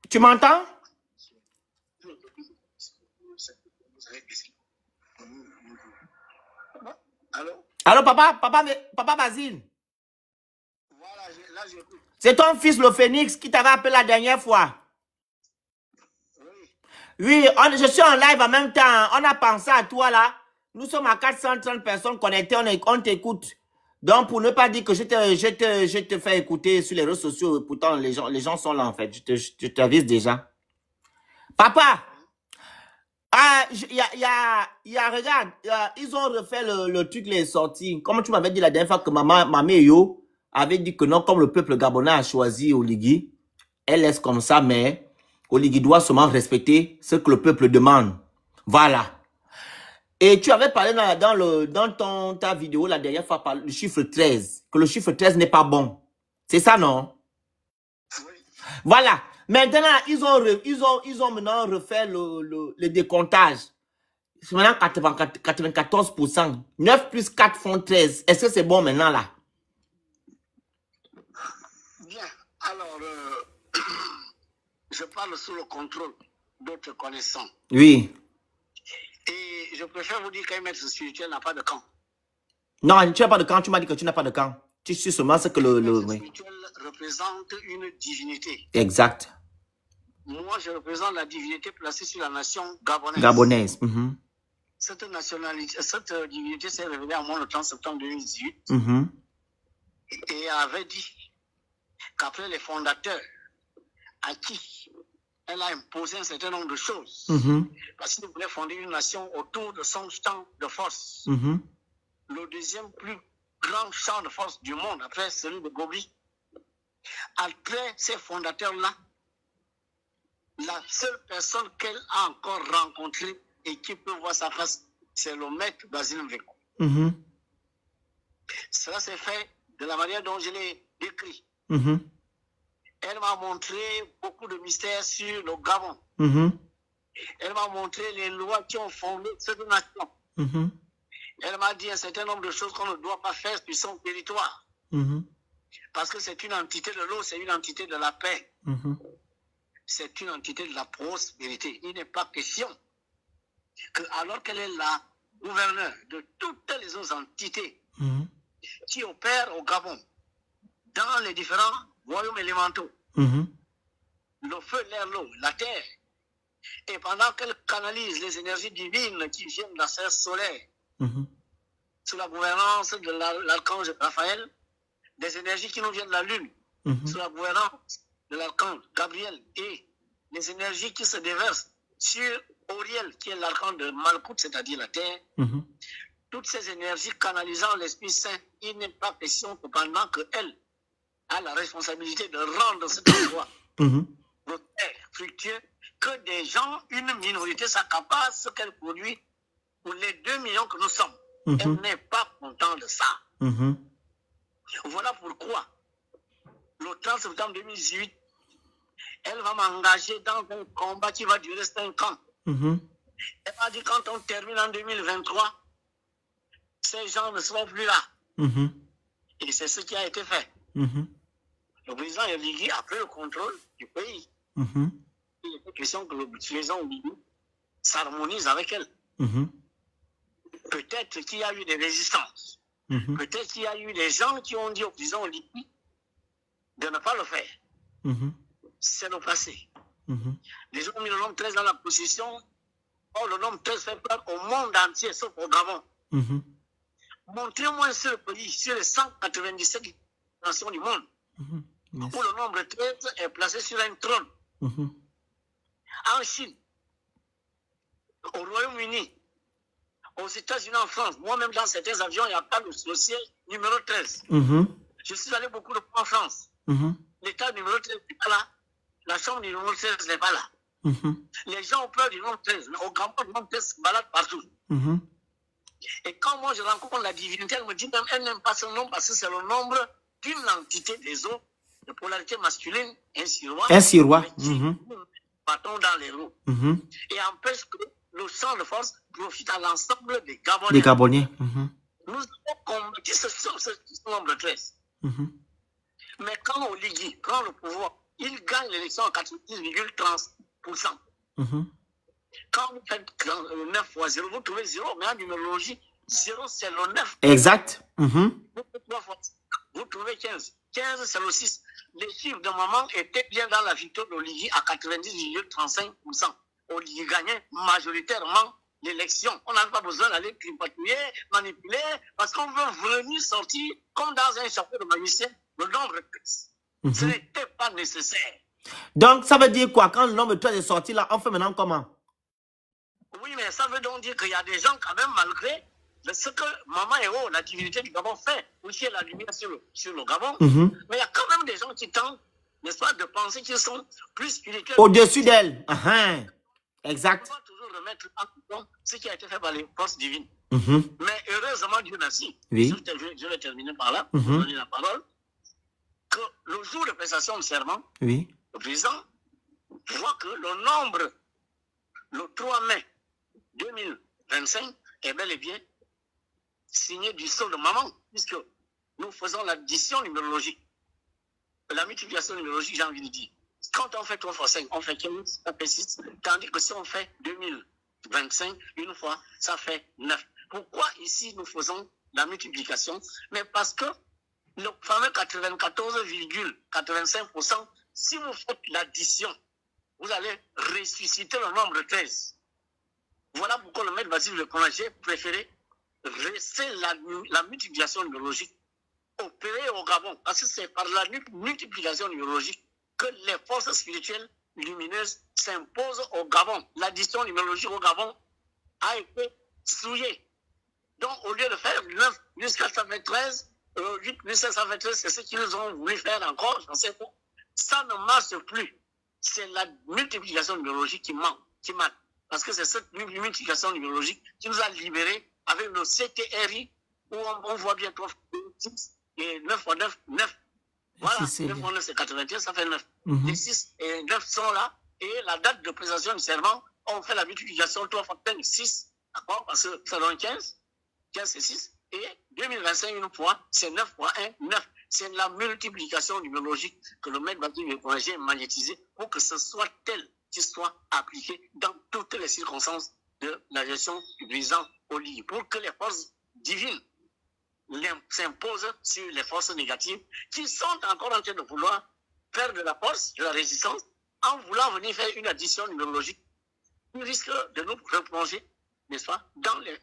Tu m'entends? Allô? Allô, papa Basile. Voilà, là j'écoute. C'est ton fils, le Phénix, qui t'avait appelé la dernière fois. Oui, je suis en live en même temps. On a pensé à toi là. Nous sommes à 430 personnes connectées. On t'écoute. Donc, pour ne pas dire que je te fais écouter sur les réseaux sociaux, pourtant les gens sont là en fait. Je t'avise déjà. Papa, regarde, ils ont refait le truc, les sorties. Comme tu m'avais dit la dernière fois que Mamé Yo avait dit que non, comme le peuple gabonais a choisi Oligui, elle laisse comme ça, mais Oligui doit seulement respecter ce que le peuple demande. Voilà. Et tu avais parlé dans ta vidéo la dernière fois par le chiffre 13, que le chiffre 13 n'est pas bon. C'est ça, non? Oui. Voilà. Maintenant, ils ont maintenant refait le décomptage. C'est maintenant 94%. 9 plus 4 font 13. Est-ce que c'est bon maintenant là? Bien. Alors, je parle sous le contrôle d'autres connaissants. Oui. Et je préfère vous dire qu'un maître spirituel n'a pas de camp. Non, tu n'as pas de camp. Tu m'as dit que tu n'as pas de camp. Tu sais seulement ce que le maître spirituel représente une divinité. Exact. Moi, je représente la divinité placée sur la nation gabonaise. Gabonaise. Cette divinité s'est révélée à moi le 30 septembre 2018 et avait dit qu'après les fondateurs à qui elle a imposé un certain nombre de choses, parce qu'il voulait fonder une nation autour de son champ de force. Le deuxième plus grand champ de force du monde, après celui de Gobi. Après ces fondateurs-là, la seule personne qu'elle a encore rencontrée et qui peut voir sa face, c'est le maître Basile Mveko. Cela s'est fait de la manière dont je l'ai décrit. Elle m'a montré beaucoup de mystères sur le Gabon. Elle m'a montré les lois qui ont fondé cette nation. Elle m'a dit un certain nombre de choses qu'on ne doit pas faire sur son territoire. Parce que c'est une entité de l'eau, c'est une entité de la paix. C'est une entité de la prospérité. Il n'est pas question que, alors qu'elle est la gouverneure de toutes les autres entités qui opèrent au Gabon, dans les différents royaumes élémentaux, le feu, l'air, l'eau, la terre, et pendant qu'elle canalise les énergies divines qui viennent de la sphère solaire, sous la gouvernance de l'archange Raphaël, des énergies qui nous viennent de la lune, sous la gouvernance de l'archange Gabriel, et les énergies qui se déversent sur Auriel, qui est l'archange de Malkout, c'est-à-dire la terre, toutes ces énergies canalisant l'Esprit Saint, il n'est pas question que pendant qu'elle a la responsabilité de rendre cet endroit de terre fructueux, que des gens, une minorité s'accapare ce qu'elle produit pour les 2 millions que nous sommes. Elle n'est pas contente de ça. Voilà pourquoi, le 30 septembre 2018, elle va m'engager dans un combat qui va durer 5 ans. Elle m'a dit quand on termine en 2023, ces gens ne seront plus là. Et c'est ce qui a été fait. Le président Oligui a pris le contrôle du pays. Il est question que le président Oligui s'harmonise avec elle. Peut-être qu'il y a eu des résistances. Peut-être qu'il y a eu des gens qui ont dit au président Oligui de ne pas le faire. C'est le passé. Les gens ont mis le nombre 13 dans la position. Or, le nombre 13 fait peur au monde entier, sauf au Gabon. Montrez-moi un seul pays sur les 197 nations du monde où le nombre 13 est placé sur un trône. En Chine, au Royaume-Uni, aux États-Unis, en France, moi-même dans certains avions, il n'y a pas le siège numéro 13. Je suis allé beaucoup de fois en France. L'état numéro 13 n'est pas là. La chambre numéro 13 n'est pas là. Les gens ont peur du nombre 13. Au Gabon, le nombre 13 se balade partout. Et quand moi je rencontre la divinité, elle me dit même elle n'aime pas ce nombre parce que c'est le nombre d'une entité des eaux de polarité masculine, un sirois. Un sirois. Bâton dans les roues. Et empêche que le champ de force profite à l'ensemble des Gabonais. Nous avons combattu ce nombre 13. Mais quand Oligui prend le pouvoir il gagne l'élection à 90,30%. Quand vous faites 9 fois 0, vous trouvez 0, mais en numérologie, 0 c'est le 9. Exact. Vous trouvez 15. 15 c'est le 6. Les chiffres de maman étaient bien dans la victoire d'Oligui à 90,35%. Oligui gagnait majoritairement l'élection. On n'a pas besoin d'aller tripatouiller, manipuler, parce qu'on veut venir sortir comme dans un chapeau de magicien le nombre 13. Ce n'était pas nécessaire. Donc, ça veut dire quoi? Quand le nombre 13 est sorti, là, on fait maintenant comment? Oui, mais ça veut donc dire qu'il y a des gens quand même, malgré ce que Maman Héros, la divinité du Gabon, fait, aussi la lumière sur le Gabon, mais il y a quand même des gens qui tentent, n'est-ce pas, de penser qu'ils sont plus spirituels. Au-dessus d'elle. Exact. On va toujours remettre en question ce qui a été fait par les forces divines. Mais heureusement, Dieu merci. Oui. Je vais terminer par là, pour donner la parole, que le jour de prestation de serment, oui, le président voit que le nombre, le 3 mai 2025, est bel et bien signé du sceau de maman, puisque nous faisons l'addition numérologique, la multiplication numérologique, j'ai envie de dire. Quand on fait 3 fois 5, on fait 15, ça fait 6, tandis que si on fait 2025, une fois, ça fait 9. Pourquoi ici nous faisons la multiplication? Mais parce que le fameux 94,85%, si vous faites l'addition, vous allez ressusciter le nombre 13. Voilà pourquoi le maître Basile Le Conagé préférait rester la multiplication numérologique opérée au Gabon. Parce que c'est par la multiplication numérologique que les forces spirituelles lumineuses s'imposent au Gabon. L'addition numérologique au Gabon a été souillée. Donc, au lieu de faire 9 jusqu'à 113, 8 jusqu'à 113, c'est ce qu'ils ont voulu faire encore, je ne sais pas. Ça ne marche plus. C'est la multiplication numérologique qui manque. Parce que c'est cette multiplication numérologique qui nous a libérés avec le CTRI, où on voit bien 3 fois 6 et 9 fois 9, 9. Voilà, 9 fois 9 c'est 81, ça fait 9. Les 6 et 9 sont là, et la date de prestation du serment, on fait la multiplication 3 fois 5, 6, d'accord? Parce que ça donne 15, 15 c'est 6, et 2025 une fois, c'est 9 fois 1, 9. C'est la multiplication numérologique que le maître Basile Le Conagé a magnétisé pour que ce soit tel qui soit appliqué dans toutes les circonstances de la gestion du président Oligui, pour que les forces divines s'imposent sur les forces négatives qui sont encore en train de vouloir faire de la force, de la résistance, en voulant venir faire une addition numérologique qui risque de nous replonger, n'est-ce pas, dans les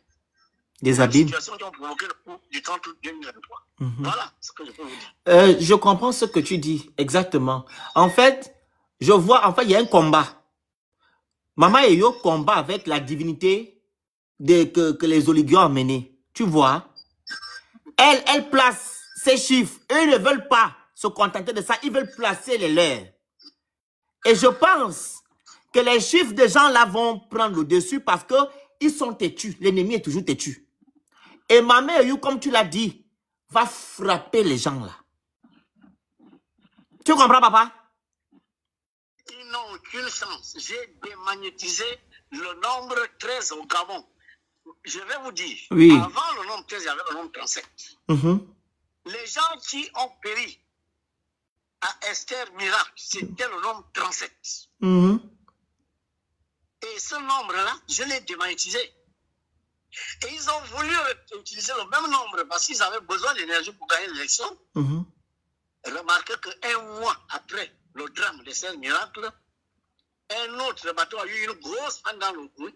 situations qui ont provoqué le coup du 30 août 2023. Voilà ce que je peux vous dire. Je comprends ce que tu dis, exactement. En fait, je vois, il y a un combat. Maman Eyo combat avec la divinité que les Oligui ont menée. Tu vois? Elle place ses chiffres. Eux ne veulent pas se contenter de ça. Ils veulent placer les leurs. Et je pense que les chiffres des gens là vont prendre le dessus parce qu'ils sont têtus. L'ennemi est toujours têtu. Et Maman Eyo, comme tu l'as dit, va frapper les gens là. Tu comprends, papa? Ils n'ont aucune chance. J'ai démagnétisé le nombre 13 au Gabon. Je vais vous dire, oui. Avant le nombre 13, il y avait le nombre 37. Les gens qui ont péri à Esther Miracle, c'était le nombre 37. Et ce nombre-là, je l'ai démagnétisé. Et ils ont voulu utiliser le même nombre parce qu'ils avaient besoin d'énergie pour gagner l'élection. Remarquez qu'un mois après le drame d'Esther Miracle, un autre bateau a eu une grosse panne dans le bruit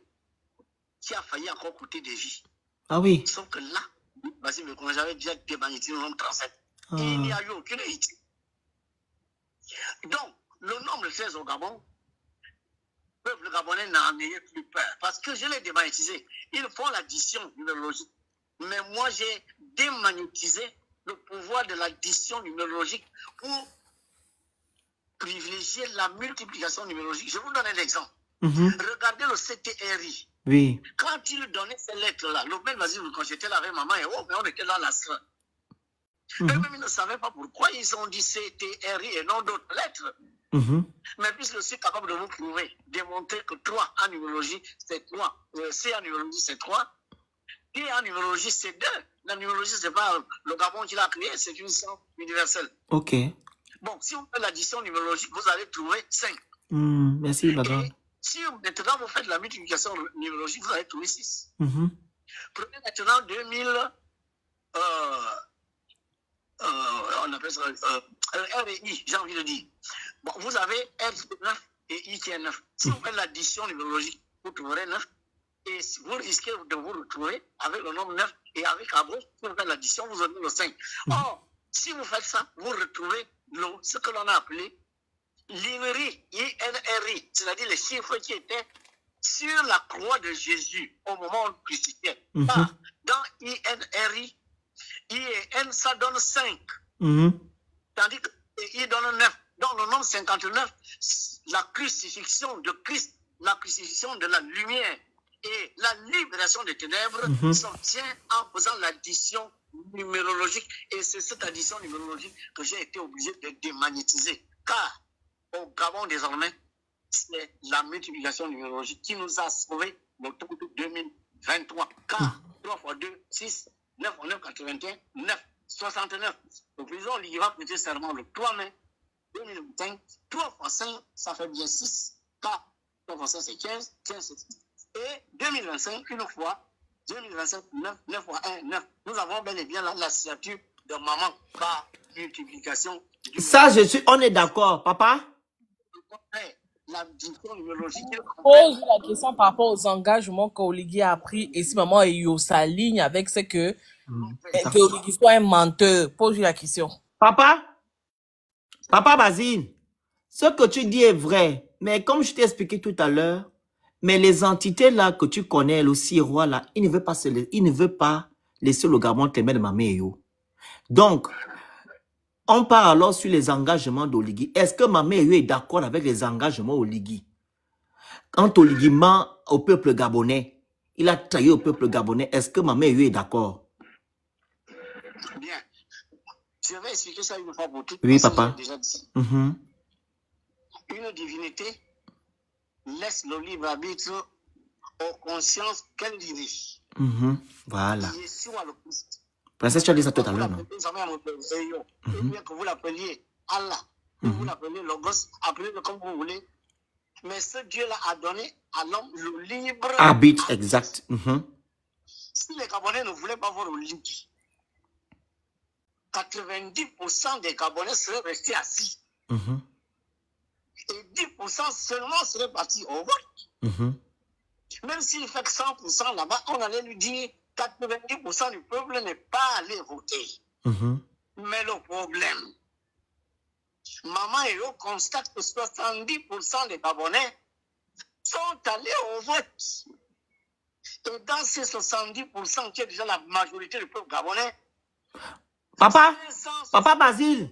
qui a failli encore coûter des vies. Ah oui. Sauf que là, Basile Le Conagé avait déjà démagnétisé le nombre 37. Et il n'y a eu aucune hit. Donc, le nombre 16 au Gabon, le peuple gabonais n'en ayait plus peur. Parce que je l'ai démagnétisé. Ils font l'addition numérologique. Mais moi, j'ai démagnétisé le pouvoir de l'addition numérologique pour privilégier la multiplication numérologique. Je vous donne un exemple. Regardez le CTRI. Oui. Quand il donnait ces lettres-là, le même Basile, quand j'étais là avec maman, et mais on était dans la salle. Eux-mêmes, ils ne savaient pas pourquoi ils ont dit CTRI et non d'autres lettres. Mais puisque je suis capable de vous prouver, démontrer que 3 en numérologie, c'est 3. C en numérologie, c'est 3. Et en numérologie, c'est 2. La numérologie, ce n'est pas le Gabon qui l'a créé, c'est une science universelle. Ok. Bon, si vous faites l'addition numérologique, vous allez trouver 5. Merci, papa. Et si maintenant vous faites la multiplication numérologique, vous allez trouver 6. Prenez maintenant 2000, on appelle ça R et I, j'ai envie de dire. Bon, vous avez R qui est 9 et I qui est 9. Si vous faites l'addition numérologique, vous trouverez 9. Et si vous risquez de vous retrouver avec le nombre 9 et avec à gauche, si vous faites l'addition, vous aurez le 5. Or, si vous faites ça, vous retrouvez ce que l'on a appelé l'INRI, INRI, c'est-à-dire les chiffres qui étaient sur la croix de Jésus au moment où on le crucifiait. Dans INRI, I et N, ça donne 5. Tandis que I donne 9. Dans le nombre 59, la crucifixion de Christ, la crucifixion de la lumière et la libération des ténèbres s'obtient en faisant l'addition numérologique. Et c'est cette addition numérologique que j'ai été obligé de démagnétiser. Car au Gabon, désormais, c'est la multiplication numérologique qui nous a sauvés l'automne 2023. Car 3 fois 2, 6, 9 fois 9, 81, 9, 69. Le président il va prêter serment le 3 mai 2025. 3 fois 5, ça fait bien 6. Car 3 fois 5, c'est 15. 15, c'est 6. Et 2025, une fois, 2025, 9, 9 fois 1, 9. Nous avons bel et bien la signature de maman par multiplication. Ça, on est d'accord, papa? L'addition numérologique. Pose la question par rapport aux engagements qu'Oligui a pris et si maman Eyo s'aligne avec ce que Oligui soit un menteur. Pose la question. Papa Basile, ce que tu dis est vrai, mais comme je t'ai expliqué tout à l'heure, mais les entités là que tu connais, le Sirois là, il ne veut pas laisser le Gabon te mettre de Maman Eyo. Donc, on part alors sur les engagements d'Oligui. Est-ce que Maman Eyo est d'accord avec les engagements d'Oligui? Quand Oligui ment au peuple gabonais, il a trahi au peuple gabonais, est-ce que Maman Eyo est d'accord? Bien. Je vais expliquer ça une fois pour toutes. Oui, papa. Déjà dit. Une divinité laisse le libre arbitre aux consciences qu'elle dirige. Voilà. Yeshua le Christ. Princesse, tu as dit ça tout à l'heure, non? Bien que vous l'appeliez Allah, que vous l'appeliez Logos, appelez-le comme vous voulez. Mais ce Dieu-là a donné à l'homme le libre arbitre. Exact. Si les Gabonais ne voulaient pas voir le libre, 90% des Gabonais seraient restés assis. Et 10% seulement seraient partis au vote. Même s'il fait que 100% là-bas, on allait lui dire 90% du peuple n'est pas allé voter. Mais le problème, Maman Eyo constate que 70% des Gabonais sont allés au vote. Et dans ces 70% qui est déjà la majorité du peuple gabonais, Papa Basile,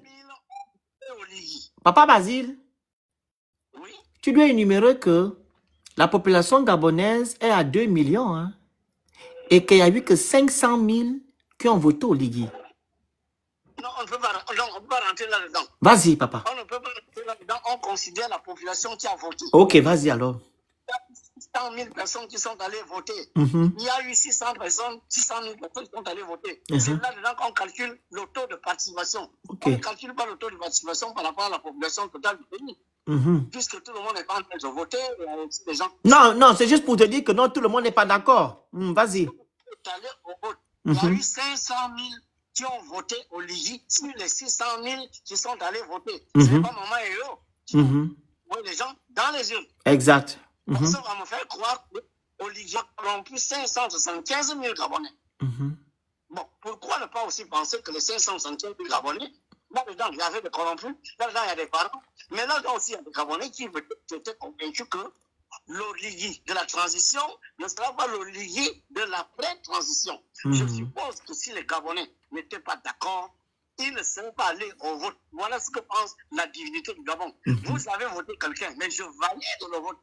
oui? Tu dois énumérer que la population gabonaise est à 2 millions, hein, et qu'il n'y a eu que 500 000 qui ont voté au Ligui. Non, on ne peut pas rentrer là-dedans. Vas-y, papa. On ne peut pas rentrer là-dedans. On considère la population qui a voté. Ok, vas-y alors. Il y a 600 000 personnes qui sont allées voter. Il y a eu 600 000 personnes qui sont allées voter. C'est là-dedans qu'on calcule le taux de participation. On ne calcule pas le taux de participation par rapport à la population totale du pays. Puisque tout le monde n'est pas en train de voter, les gens... Non, c'est juste pour te dire que non, tout le monde n'est pas d'accord. Vas-y. Il y a eu 500 000 qui ont voté au Ligui sur les 600 000 qui sont allés voter. Ce n'est pas Maman Eyo qui voit les gens dans les urnes. Exact. Ça va me faire croire qu'au Ligui a corrompu 575 000 Gabonais. Bon, pourquoi ne pas aussi penser que les 575 000 Gabonais, là-dedans, il y avait des corrompus, là-dedans, il y a des parents, mais là-dedans aussi, il y a des Gabonais qui étaient convaincus que le Ligui de la transition ne sera pas le Ligui de l'après-transition. Je suppose que si les Gabonais n'étaient pas d'accord, ils ne seraient pas allés au vote. Voilà ce que pense la divinité du Gabon. Vous avez voté quelqu'un, mais je valide le vote.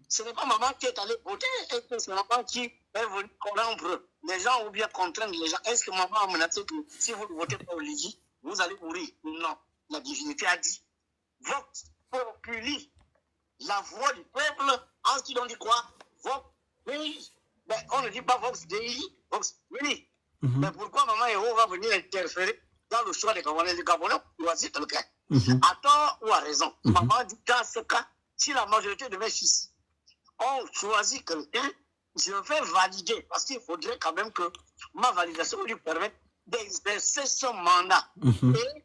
Ce n'est pas maman qui est allée voter, et que c'est maman qui est venue corrompre les gens ou bien contraindre les gens. Est-ce que maman a menacé que si vous ne votez pas au Ligui, vous allez mourir? Non. La divinité a dit Vox populi, la voix du peuple. Ensuite, on dit quoi? Vox Dei. Ben, on ne dit pas Vox Dei, Vox Populi. Mais pourquoi Maman Eyo va venir interférer dans le choix des Gabonais? Les Gabonais choisissent quelqu'un. À tort ou à raison. Maman dit, dans ce cas, si la majorité de mes fils ont choisi quelqu'un, je vais valider, parce qu'il faudrait quand même que ma validation lui permette d'exercer son mandat. Et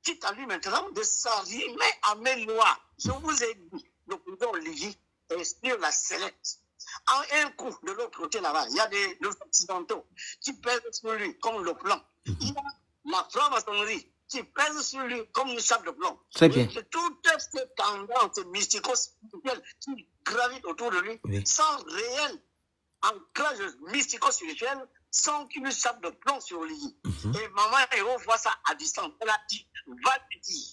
quitte à lui maintenant de s'arrimer à mes lois. Je vous ai dit, le président Oligui inspire la sellette. En un coup, de l'autre côté là-bas, il y a des occidentaux qui pèsent sur lui comme le plomb. Il y a la franc-maçonnerie qui pèse sur lui comme une chape de plomb. Très bien. Et toutes ces tendances mystico-spirituelles qui gravitent autour de lui, sans réel ancrage mystico-spirituel, sans qu'une chape de plomb sur lui. Et maman Héros voit ça à distance. Elle a dit, va te dire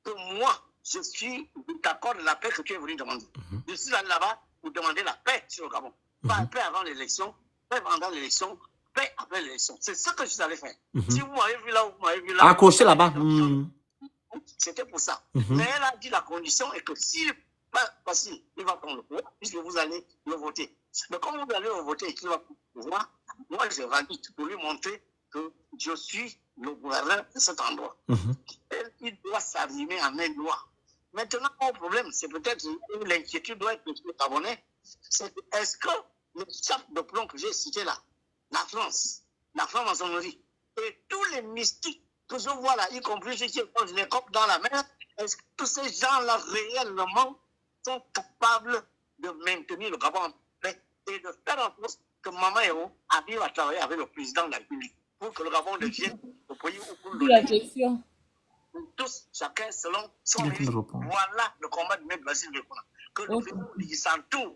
que moi, je suis d'accord de la paix que tu es venu demander. Je suis allé là-bas pour demander la paix sur le Gabon. Pas paix avant l'élection, paix pendant l'élection, paix après l'élection. C'est ça que je suis allé faire. Si vous m'avez vu là, vous m'avez vu là. Accroché là-bas. C'était pour ça. Mais elle a dit la condition est que s'il pas facile, il va prendre le pouvoir, puisque vous allez le voter. Mais comme vous allez le voter et qu'il va prendre le pouvoir, moi je valide pour lui montrer que je suis le gouverneur de cet endroit. Il doit s'arrimer à mes lois. Maintenant, mon problème, c'est peut-être où l'inquiétude doit être le Gabonais, c'est est-ce que le chape de plomb que j'ai cité là, la France, la franc-maçonnerie, et tous les mystiques que je vois là, y compris ceux qui posent les copes dans la mer, est-ce que tous ces gens-là réellement sont capables de maintenir le Gabon en paix et de faire en sorte que Maman Héros arrive à travailler avec le président de la République pour que le Gabon devienne le pays où le la question. Tous, chacun selon son mérite. Voilà le combat de M. Basile Lekona. Que le président s'entoure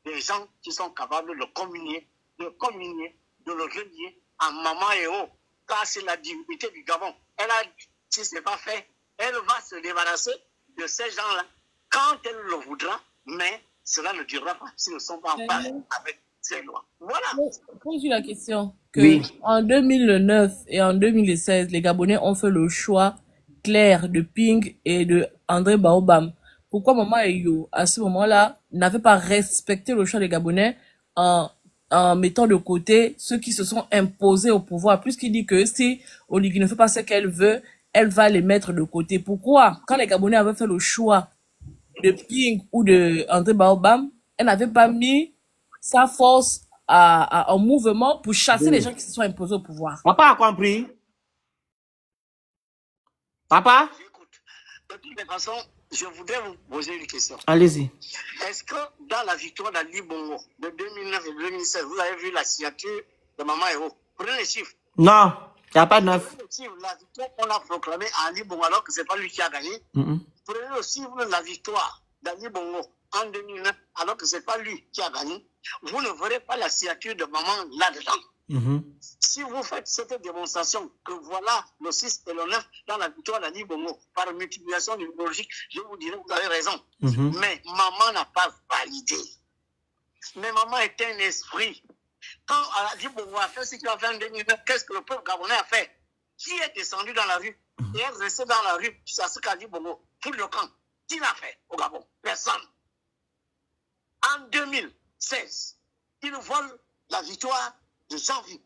des gens qui sont capables de communier, de le relier à Maman Héros. Car c'est la divinité du Gabon. Elle a dit, si ce n'est pas fait, elle va se débarrasser de ces gens-là quand elle le voudra, mais cela ne durera pas s'ils ne sont pas en phase avec ces lois. Voilà. Pose la question que en 2009 et en 2016, les Gabonais ont fait le choix clair de Ping et de André Baobam. Pourquoi Maman Eyo, à ce moment-là, n'avait pas respecté le choix des Gabonais en mettant de côté ceux qui se sont imposés au pouvoir, puisqu'il dit que si Oligui ne fait pas ce qu'elle veut, elle va les mettre de côté. Pourquoi, quand les Gabonais avaient fait le choix de Ping ou de André Baobam, elle n'avait pas mis sa force en mouvement pour chasser les gens qui se sont imposés au pouvoir? Papa a compris. Papa? Écoute, de toutes les façons, je voudrais vous poser une question. Allez-y. Est-ce que dans la victoire d'Ali Bongo de 2009 et 2016, vous avez vu la signature de Maman Héros? Prenez les chiffres. Non, il n'y a pas de neuf. Prenez les chiffres, la victoire qu'on a proclamée à Ali Bongo alors que ce n'est pas lui qui a gagné. Prenez aussi la victoire d'Ali Bongo en 2009 alors que ce n'est pas lui qui a gagné. Vous ne verrez pas la signature de Maman là-dedans. Si vous faites cette démonstration que voilà le 6 et le 9 dans la victoire d'Ali Bongo par multiplication numérologique, je vous dirai vous avez raison. Mais Maman n'a pas validé. Mais Maman est un esprit. Quand Ali Bongo a fait ce qu'il a fait en 2009, qu'est-ce que le peuple gabonais a fait? Qui est descendu dans la rue et est resté dans la rue jusqu'à ce qu'Ali Bongo fout le camp? Qui l'a fait au Gabon? Personne. En 2016, ils volent la victoire de janvier.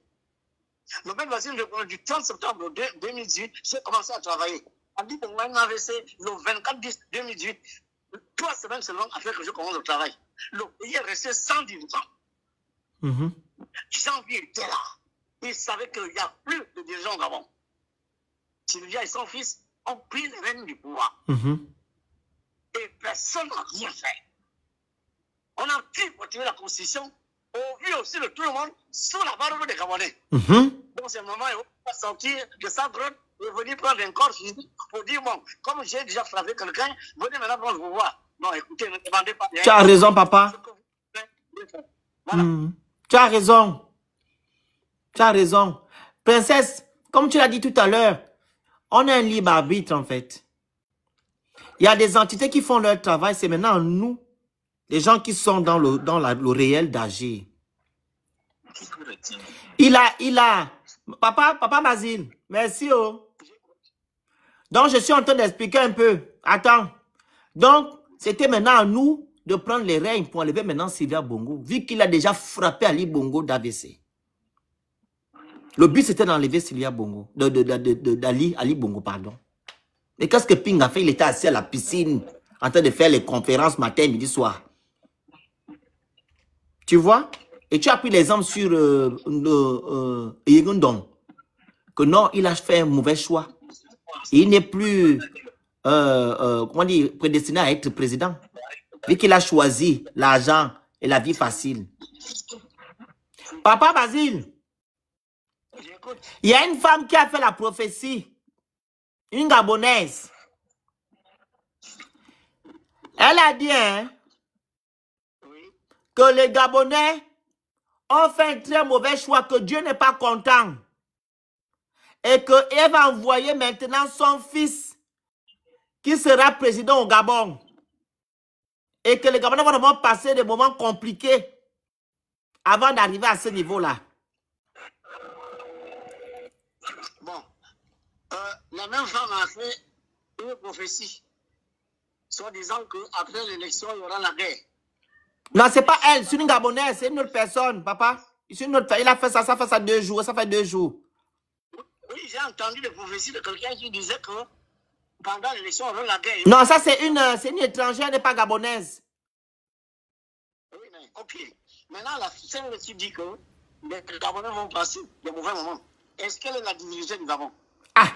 Le même Basile du 30 septembre 2018, j'ai commencé à travailler. Ali Bongo a un AVC le 24-10-2018. 3 semaines seulement après que je commence le travail. Le pays est resté sans dirigeant. Janvier était là. Il savait qu'il n'y a plus de dirigeants au Gabon. Sylvia et son fils ont pris les rênes du pouvoir. Et personne n'a rien fait. On a pu continuer la constitution au vu aussi de tout le monde sous la barbe des Gabonais. Donc c'est le moment où on va sortir de sa grotte et venir prendre un corps physique pour dire, bon, comme j'ai déjà frappé quelqu'un, venez maintenant prendre le pouvoir. Non, écoutez, ne demandez pas rien. Tu as raison, papa. Voilà. Tu as raison. Tu as raison. Princesse, comme tu l'as dit tout à l'heure, on a un libre arbitre en fait. Il y a des entités qui font leur travail, c'est maintenant nous, les gens qui sont dans le réel d'agir. Il a. Papa Basile, merci. Donc, je suis en train d'expliquer un peu. Attends. Donc, c'était maintenant à nous de prendre les règnes pour enlever maintenant Sylvia Bongo, vu qu'il a déjà frappé Ali Bongo d'AVC. Le but, c'était d'enlever Sylvia Bongo, Ali Bongo, pardon. Et qu'est-ce que Ping a fait? Il était assis à la piscine en train de faire les conférences matin, midi, soir. Tu vois? Et tu as pris l'exemple sur Yegundong. Que non, il a fait un mauvais choix. Il n'est plus comment dire, prédestiné à être président. Vu qu'il a choisi l'argent et la vie facile. Papa Basile, il y a une femme qui a fait la prophétie. Une Gabonaise. Elle a dit hein, que les Gabonais ont fait un très mauvais choix, que Dieu n'est pas content. Et qu'elle va envoyer maintenant son fils qui sera président au Gabon. Et que les Gabonais vont devoir passer des moments compliqués avant d'arriver à ce niveau-là. Bon. La même femme a fait une prophétie, soit disant qu'après l'élection, il y aura la guerre. Non, c'est pas elle, c'est une Gabonaise, c'est une autre personne, papa. Il a fait ça, ça fait 2 jours, ça fait 2 jours. Oui, j'ai entendu des prophéties de quelqu'un qui disait que pendant l'élection, on aura la guerre. Non, ça c'est une étrangère, elle n'est pas gabonaise. Oui, mais ok. Maintenant, celle qui dit que les Gabonais vont passer des mauvais moments. Est-ce qu'elle est la divinité du Gabon? Ah,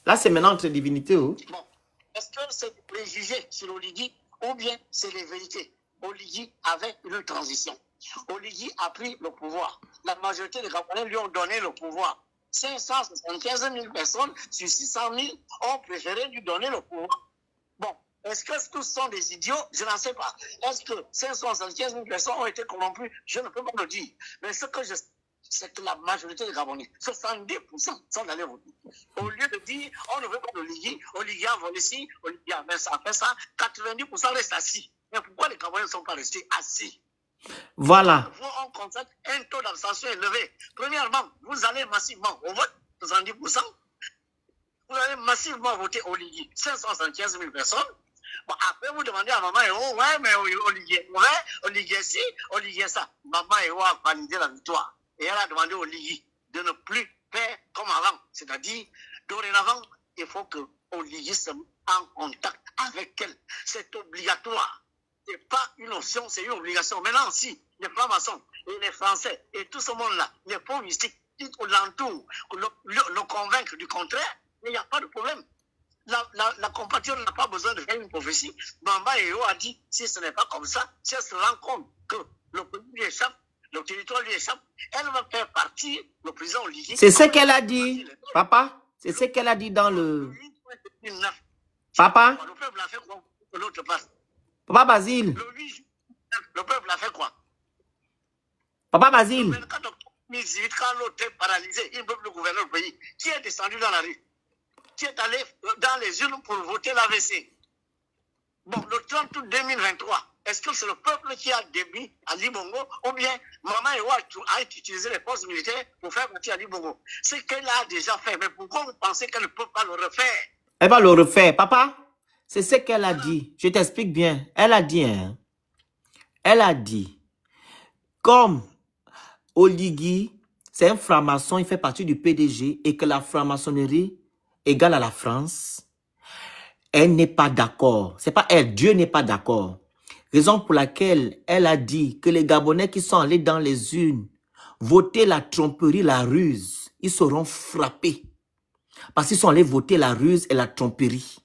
là c'est maintenant entre divinités. Oh. Bon. Est-ce que c'est des préjugés sur Oligui ou bien c'est les vérités? Oligui avait une transition. Oligui a pris le pouvoir. La majorité des Gabonais lui ont donné le pouvoir. 575 000 personnes sur 600 000 ont préféré lui donner le pouvoir. Bon, est-ce que tous sont des idiots? Je n'en sais pas. Est-ce que 575 000 personnes ont été corrompues? Je ne peux pas le dire. Mais ce que je sais, c'est que la majorité des Gabonais, 70% sont allés voter. Au lieu de dire, on ne veut pas d'Oligui, Oligui a volé ci, Oligui a fait ça, 90% restent assis. Mais pourquoi les Gabonais ne sont pas restés assis? Voilà. On constate un taux d'abstention élevé. Premièrement, vous allez massivement au vote, 70%. Vous allez massivement voter Oligui, 575 000 personnes. Bon, après, vous demandez à Maman Eo, ouais, mais Oligui est mauvais, Oligui est ci, Oligui est ça. Maman Eo a validé la victoire. Et elle a demandé au Oligui de ne plus faire comme avant. C'est-à-dire, dorénavant, il faut que Oligui se mette en contact avec elle. C'est obligatoire. Ce n'est pas une option, c'est une obligation. Maintenant, si les francs-maçons et les Français et tout ce monde-là, les pauvres mystiques, qui l'entourent, le convaincre du contraire, il n'y a pas de problème. La compatriote n'a pas besoin de faire une prophétie. Bamba Eo a dit, si ce n'est pas comme ça, si elle se rend compte que le pays lui échappe, le territoire lui échappe, elle va faire partie, le président Oligui. C'est ce qu'elle a dit, papa. C'est ce qu'elle a dit dans le... Papa. Le peuple a fait quoi que l'autre passe? Papa Basile. Le 8 juin, le peuple a fait quoi? Papa Basile. Le 24 octobre 2018, quand l'autre est paralysé, il ne peut plus gouverner le pays. Qui est descendu dans la rue? Qui est allé dans les urnes pour voter l'AVC? Bon, le 30 août 2023, est-ce que c'est le peuple qui a démis Ali Bongo ou bien Maman Eo a utilisé les forces militaires pour faire partir Ali Bongo? Ce qu'elle a déjà fait, mais pourquoi vous pensez qu'elle ne peut pas le refaire? Elle va le refaire, papa. C'est ce qu'elle a dit. Je t'explique bien. Elle a dit, hein. Elle a dit, comme Oligui, c'est un franc-maçon, il fait partie du PDG et que la franc-maçonnerie égale à la France, elle n'est pas d'accord. C'est pas elle, Dieu n'est pas d'accord. Raison pour laquelle elle a dit que les Gabonais qui sont allés dans les urnes voter la tromperie, la ruse, ils seront frappés. Parce qu'ils sont allés voter la ruse et la tromperie.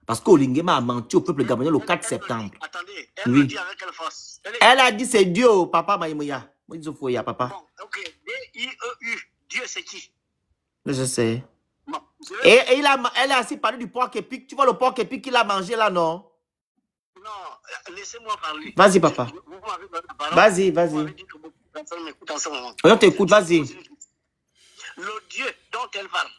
Parce qu'Olingema a menti au peuple gabonais le 4 septembre. Attendez, elle le dit avec quelle force? Elle a dit c'est Dieu, papa Maïmouya. Papa. Bon, ok. D-I-E-U. Dieu, c'est qui? Je sais. Bon, et elle a aussi parlé du porc épic. Tu vois le porc épic qu'il a mangé là, non? Non, laissez-moi parler. Vas-y, papa. Vas-y. On t'écoute, vas-y. Le Dieu dont elle parle,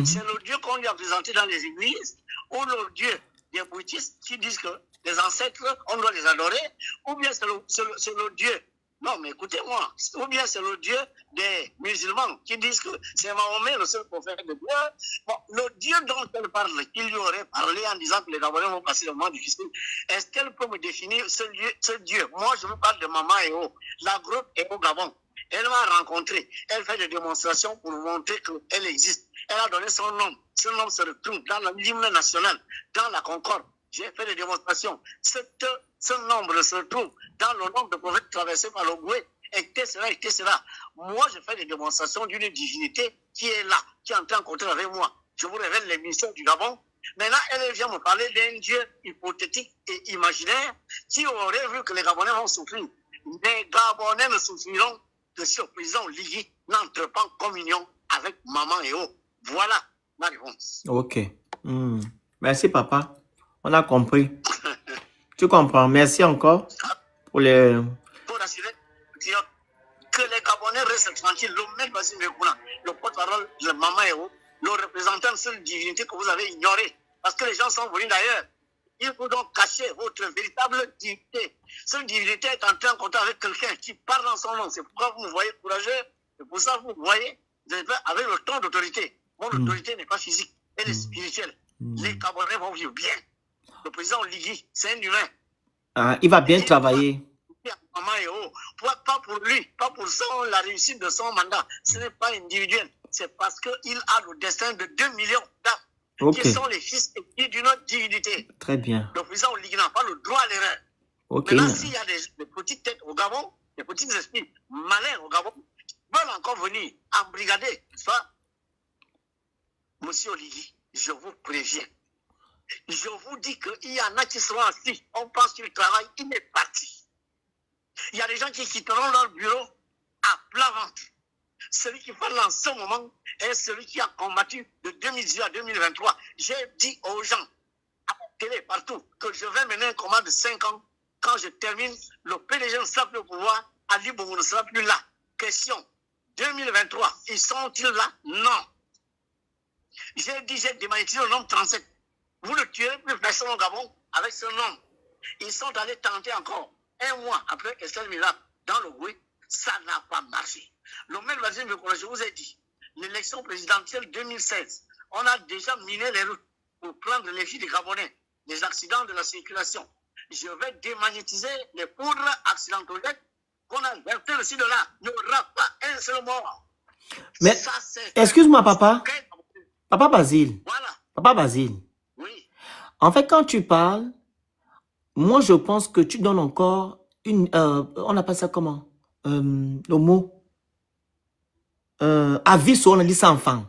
c'est le Dieu qu'on lui a présenté dans les églises, ou le Dieu des bouddhistes qui disent que les ancêtres, on doit les adorer, ou bien c'est le Dieu, non mais écoutez-moi, ou bien c'est le Dieu des musulmans qui disent que c'est Mahomet le seul prophète de Dieu. Bon, le Dieu dont elle parle, il lui aurait parlé en disant que les Gabonais vont passer le moment difficile. Est-ce qu'elle peut me définir ce Dieu? Moi, je vous parle de Maman Eo, la groupe est au Gabon. Elle m'a rencontré, elle fait des démonstrations pour montrer qu'elle existe. elle a donné son nom. Ce nom se retrouve dans l'hymne national, dans la Concorde. J'ai fait des démonstrations. Ce nombre se retrouve dans le nombre de prophètes traversés par le Goué, etc., etc. Moi, je fais des démonstrations d'une divinité qui est là, qui est en train de compter avec moi. Je vous révèle les mystères du Gabon. Maintenant, elle vient me parler d'un Dieu hypothétique et imaginaire qui aurait vu que les Gabonais vont souffrir. Les Gabonais ne souffriront que si le président Ligui n'entre pas en communion avec Maman Eo. Voilà ma réponse. Ok. Merci, papa. On a compris. Tu comprends. Merci encore pour les... Pour assurer que les Gabonais restent tranquilles. Le maître Basile Mekuna, le porte-parole de Maman Eo, le représentant de cette divinité que vous avez ignorée. Parce que les gens sont venus d'ailleurs. Il faut donc cacher votre véritable divinité. Cette divinité est en train de compter avec quelqu'un qui parle en son nom. C'est pourquoi vous me voyez courageux. C'est pour ça que vous voyez avec le ton d'autorité. Mon autorité n'est pas physique, elle est spirituelle. Les Gabonais vont vivre bien. Le président Ligui, c'est un humain. Ah, il va bien travailler. Pas pour lui, pas pour la réussite de son mandat. Ce n'est pas individuel. C'est parce qu'il a le destin de 2 millions d'âmes qui sont les fils et filles d'une autre divinité. Très bien. Le président Ligui n'a pas le droit à l'erreur. Maintenant, s'il y a des petites têtes au Gabon, des petits esprits malins au Gabon, veulent encore venir embrigader, soit Monsieur Ligui, je vous préviens. Je vous dis qu'il y en a qui seront assis, on pense qu'il travaille, il est parti. Il y a des gens qui quitteront leur bureau à plat ventre. Celui qui parle en ce moment est celui qui a combattu de 2018 à 2023. J'ai dit aux gens, à la télé, partout, que je vais mener un combat de 5 ans. Quand je termine, le PDG ne sera plus au pouvoir, Ali Bongo ne sera plus là. Question, 2023, ils sont-ils là? Non. J'ai dit, j'ai démagnétisé le nombre 37. Vous ne tuerez plus personne au Gabon avec ce nom. Ils sont allés tenter encore. Un mois après Estelle Mila dans le Goué, ça n'a pas marché. Le maire Basile Mekuna, je vous ai dit, l'élection présidentielle 2016, on a déjà miné les routes pour prendre les filles des Gabonais, les accidents de la circulation. Je vais démagnétiser les poudres accidentogènes qu'on a versées ici de là. Il n'y aura pas un seul mort. Mais, excuse-moi, papa. Papa Basile. Voilà. Papa Basile. Oui. En fait, quand tu parles, moi, je pense que tu donnes encore une... on appelle ça comment? Le mot? Aviso, on a dit ça enfant.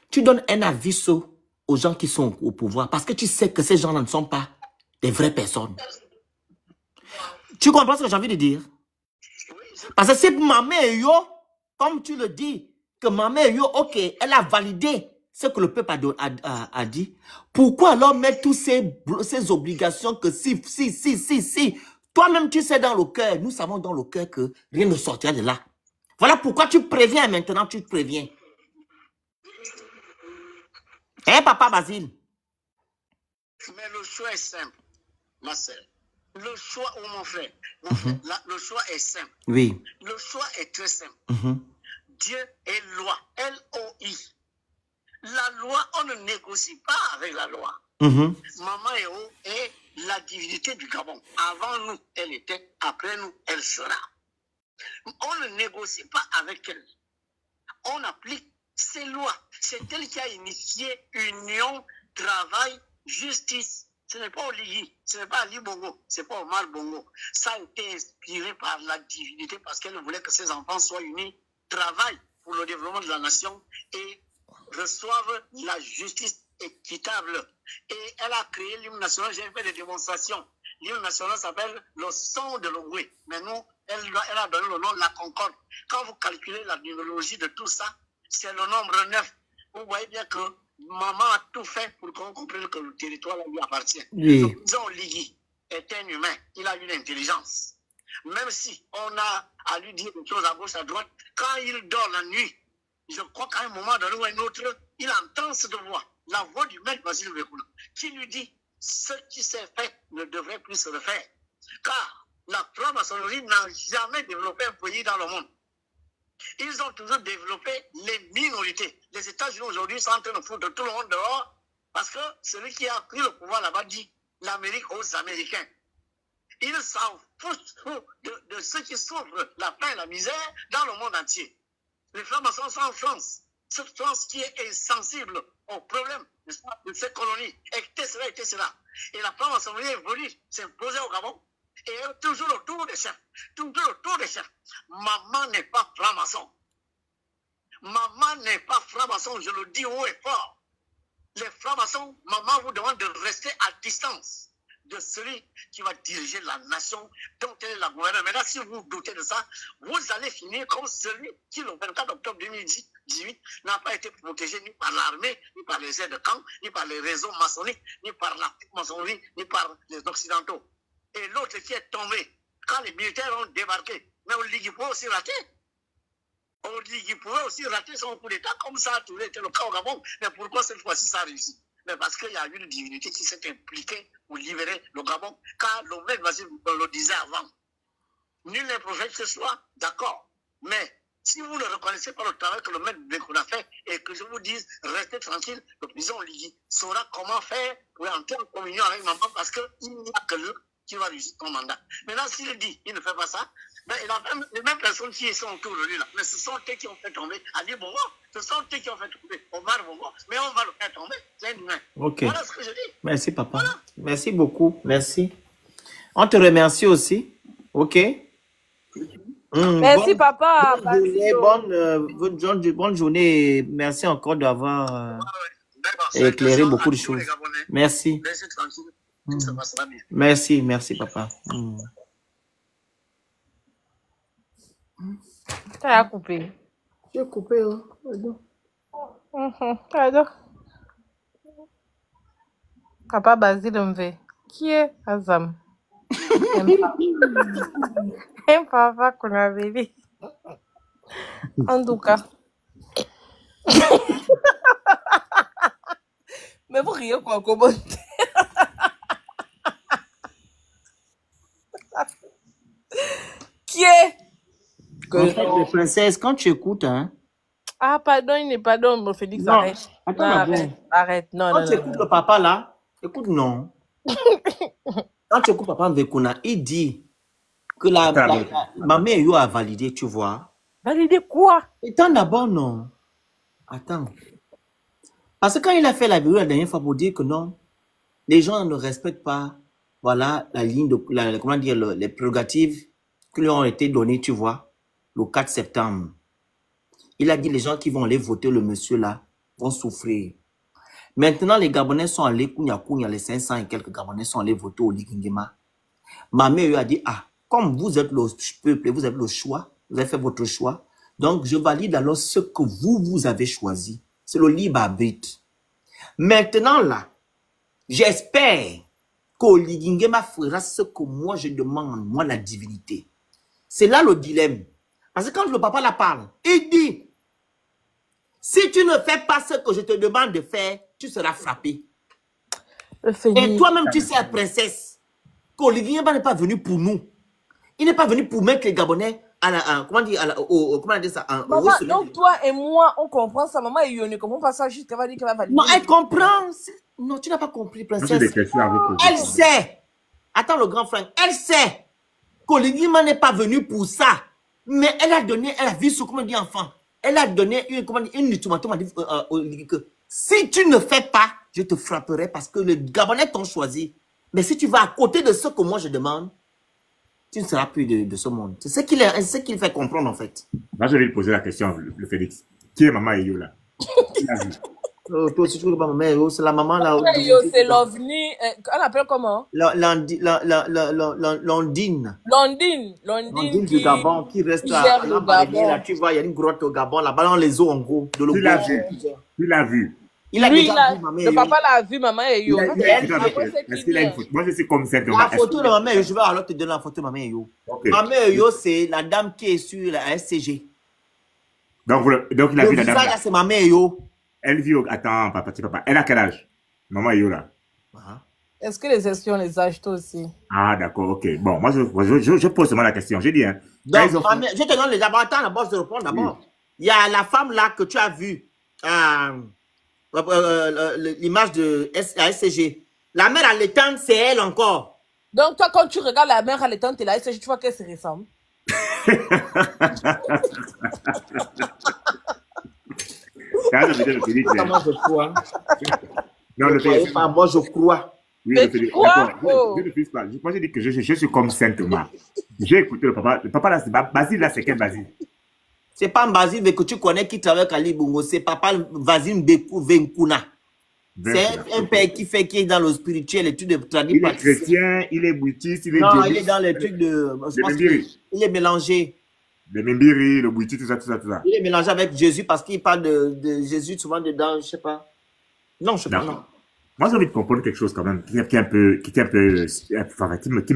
Tu donnes un aviso aux gens qui sont au pouvoir parce que tu sais que ces gens-là ne sont pas des vraies personnes. Tu comprends ce que j'ai envie de dire? Parce que c'est Maman Eo, comme tu le dis, que Maman Eo, ok, elle a validé ce que le peuple a dit. Pourquoi alors mettre toutes ces obligations que si. Toi-même, tu sais dans le cœur, nous savons dans le cœur que rien ne sortira de là. Voilà pourquoi tu préviens maintenant, tu te préviens. Hein, papa Basile? Mais le choix est simple, ma sœur. Le choix, mon frère, le choix est simple. Oui. Le choix est très simple. Dieu est loi, L-O-I. La loi, on ne négocie pas avec la loi. Maman Eo est la divinité du Gabon. Avant nous, elle était. Après nous, elle sera. On ne négocie pas avec elle. On applique ses lois. C'est elle qui a initié union, travail, justice. Ce n'est pas Oligui, ce n'est pas Ali Bongo, ce n'est pas Omar Bongo. Ça a été inspiré par la divinité parce qu'elle voulait que ses enfants soient unis, travaillent pour le développement de la nation et reçoivent la justice équitable. Et elle a créé l'hymne national, j'ai fait des démonstrations. L'hymne national s'appelle le son de l'Ogoué. Mais nous, elle a donné le nom de la Concorde. Quand vous calculez la numérologie de tout ça, c'est le nombre 9. Vous voyez bien que maman a tout fait pour qu'on comprenne que le territoire lui appartient. Oui. Le président Ligui est un humain, il a une intelligence. Même si on a à lui dire des choses à gauche, à droite, quand il dort la nuit, je crois qu'à un moment donné ou à un autre, il entend cette voix, la voix du maître Basile Mekuna, qui lui dit ce qui s'est fait ne devrait plus se refaire. Car la franc-maçonnerie n'a jamais développé un pays dans le monde. Ils ont toujours développé les minorités. Les États-Unis aujourd'hui sont en train de foutre tout le monde dehors parce que celui qui a pris le pouvoir là-bas dit l'Amérique aux Américains. Ils s'en foutent de ceux qui souffrent la faim et la misère dans le monde entier. Les francs-maçons sont en France. Cette France qui est insensible aux problèmes de ces colonies, etc. Et la franc-maçonnerie est venue s'imposer au Gabon, et toujours autour des chefs. Maman n'est pas franc-maçon. Maman n'est pas franc-maçon, je le dis haut et fort. Les francs-maçons, maman vous demande de rester à distance de celui qui va diriger la nation dont elle est la gouverneure. Maintenant, si vous doutez de ça, vous allez finir comme celui qui, le 24 octobre 2018, n'a pas été protégé ni par l'armée, ni par les aides de camp, ni par les réseaux maçonniques, ni par la maçonnerie, ni par les Occidentaux. Et l'autre qui est tombé, quand les militaires ont débarqué, mais Oligui pouvait aussi rater. Oligui pouvait aussi rater son coup d'État, comme ça a toujours été le cas au Gabon. Mais pourquoi cette fois-ci ça a réussi? Mais parce qu'il y a une divinité qui s'est impliquée pour libérer le Gabon, car le maître Basile le disait avant. Nul n'est prophète ce soir, d'accord. Mais si vous ne reconnaissez pas le travail que le maître Bekoun a fait, et que je vous dise, restez tranquille, le président Oligui saura comment faire pour entrer en communion avec maman, parce qu'il n'y a que lui qui va réussir son mandat. Maintenant, s'il dit, il ne fait pas ça, ben, il a même, les mêmes personnes qui sont autour de lui là, mais ce sont eux qui ont fait tomber Ali Bongo, ce sont eux qui ont fait tomber Omar Bongo, mais on va le faire tomber, c'est un humain. Ok. Voilà ce que je dis. Merci, papa. Voilà. Merci beaucoup. Merci. On te remercie aussi. Ok. Merci, papa. Bonne journée. Merci encore d'avoir éclairé beaucoup de choses. Merci. Merci, merci, papa. Tu as coupé. J'ai coupé. Alors. Papa Basile Mvé. Qui est Azam? Un papa qu'on avait dit. En tout cas. Mais vous riez quoi, comment? Qui est? En fait, les princesses, quand tu écoutes, hein. Ah, pardon, il n'est pas don, Félix, Non, arrête. attends, Non, d'abord. arrête, arrête. Non, Quand non, tu non. écoutes le papa là, écoute, non. Quand tu écoutes papa Mvekuna, il dit que ma mère Yo a validé, tu vois. Valider quoi? Attends d'abord, non. Attends. Parce que quand il a fait la vidéo la dernière fois pour dire que non, les gens ne respectent pas, voilà, la ligne de, comment dire, les prérogatives qui lui ont été données, tu vois, le 4 septembre. Il a dit les gens qui vont aller voter le monsieur là vont souffrir. Maintenant, les Gabonais sont allés, les 500 et quelques Gabonais sont allés voter au Ligingema. Ma mère lui a dit, ah, comme vous êtes le peuple, vous avez le choix, vous avez fait votre choix, donc je valide alors ce que vous avez choisi. C'est le libre arbitre. Maintenant là, j'espère qu'au Ligingema fera ce que moi je demande, moi la divinité. C'est là le dilemme. Parce que quand le papa la parle, il dit, si tu ne fais pas ce que je te demande de faire, tu seras frappé. Et toi-même, tu sais, princesse, qu'Olivier n'est pas venu pour nous. Il n'est pas venu pour mettre les Gabonais à la, comment dire, comment dire ça, Maman, donc toi et moi, on comprend ça. Maman, elle ne comprend pas ça juste qu'elle va dire qu'elle va valider. Non, elle comprend. Non, tu n'as pas compris, princesse. Elle sait. Attends, le grand frère, elle sait qu'Olivier n'est pas venu pour ça. Mais elle a donné, elle a vu ce qu'on dit enfant. Elle a donné une ultimatum à dire que si tu ne fais pas, je te frapperai parce que les Gabonais t'ont choisi. Mais si tu vas à côté de ce que moi je demande, tu ne seras plus de ce monde. C'est ce qu'il fait comprendre en fait. Moi, je vais lui poser la question, le Félix. Qui est Maman Eyo là? Qui l'a vu? Toi aussi, tu ne pas Maman Eyo, c'est la maman là. C'est l'OVNI. On l'appelle comment? Londine. Londine du Gabon qui reste là. Tu vois, il y a une grotte au Gabon, là-bas dans les eaux en gros. Qui l'a vu? Qui l'a vu? Il a déjà vu Maman Eyo. Le papa l'a vu, Maman Eyo. Est-ce qu'il a une photo? Moi, je sais comme ça. La photo de Maman Eyo, je vais alors te donner la photo de Maman Eyo. Maman Eyo, c'est la dame qui est sur la SCG. Donc il a vu la dame. Ça, c'est Maman Eyo. Elle vit au... Attends, papa. Elle a quel âge? Maman Eyo là. Est-ce que les espions les achètent aussi? Ah, d'accord, ok. Bon, moi, je pose seulement la question. J'ai dit, hein. Donc, je te donne les d'abord. Attends, d'abord, je réponds d'abord. Oui. Il y a la femme là que tu as vue. L'image de la SCG. La mère allaitante, c'est elle encore. Donc, toi, quand tu regardes la mère allaitante et la SCG, tu vois qu'elle se ressemble. Quand je le Félix, Moi, je crois. non, le Félix. Pas, moi, je crois. Oui, le Félix. Je ne fais pas. Moi, j'ai dit que je suis comme Saint Thomas. J'ai écouté le papa. Le papa, là, c'est Basile, là, c'est quel Basile? C'est pas Basile que tu connais qui travaille à Libongo. C'est papa Basile Bekou Venkuna. C'est un père qui est dans le spirituel, l'étude de tradition. Il est chrétien, il est bouddhiste, il est non, il est dans les trucs de... Il est mélangé. Le Mbiri, le bouddhiste, tout ça, tout ça, tout ça. Il est mélangé avec Jésus parce qu'il parle de Jésus souvent dedans, je sais pas. Non, je sais pas, non. Moi, j'ai envie de comprendre quelque chose quand même, qui me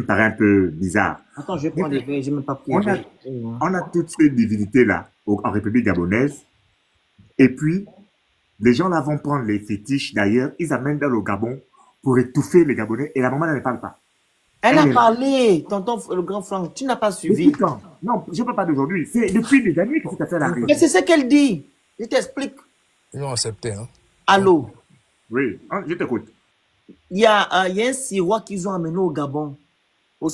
paraît un peu bizarre. Attends, je vais prendre les verres, j'ai même pas pris. On a toutes ces divinités-là en République gabonaise. Et puis, les gens là vont prendre les fétiches d'ailleurs, ils amènent dans le Gabon pour étouffer les Gabonais et la maman ne parle pas. Elle a parlé, tonton, le grand Franck, tu n'as pas suivi. Non, je ne parle pas d'aujourd'hui, c'est depuis des années que cette affaire arrive. Mais c'est ce qu'elle dit, je t'explique. Ils ont accepté, hein. Allô? Oui, je t'écoute. Il y a un sirois qu'ils ont amené au Gabon,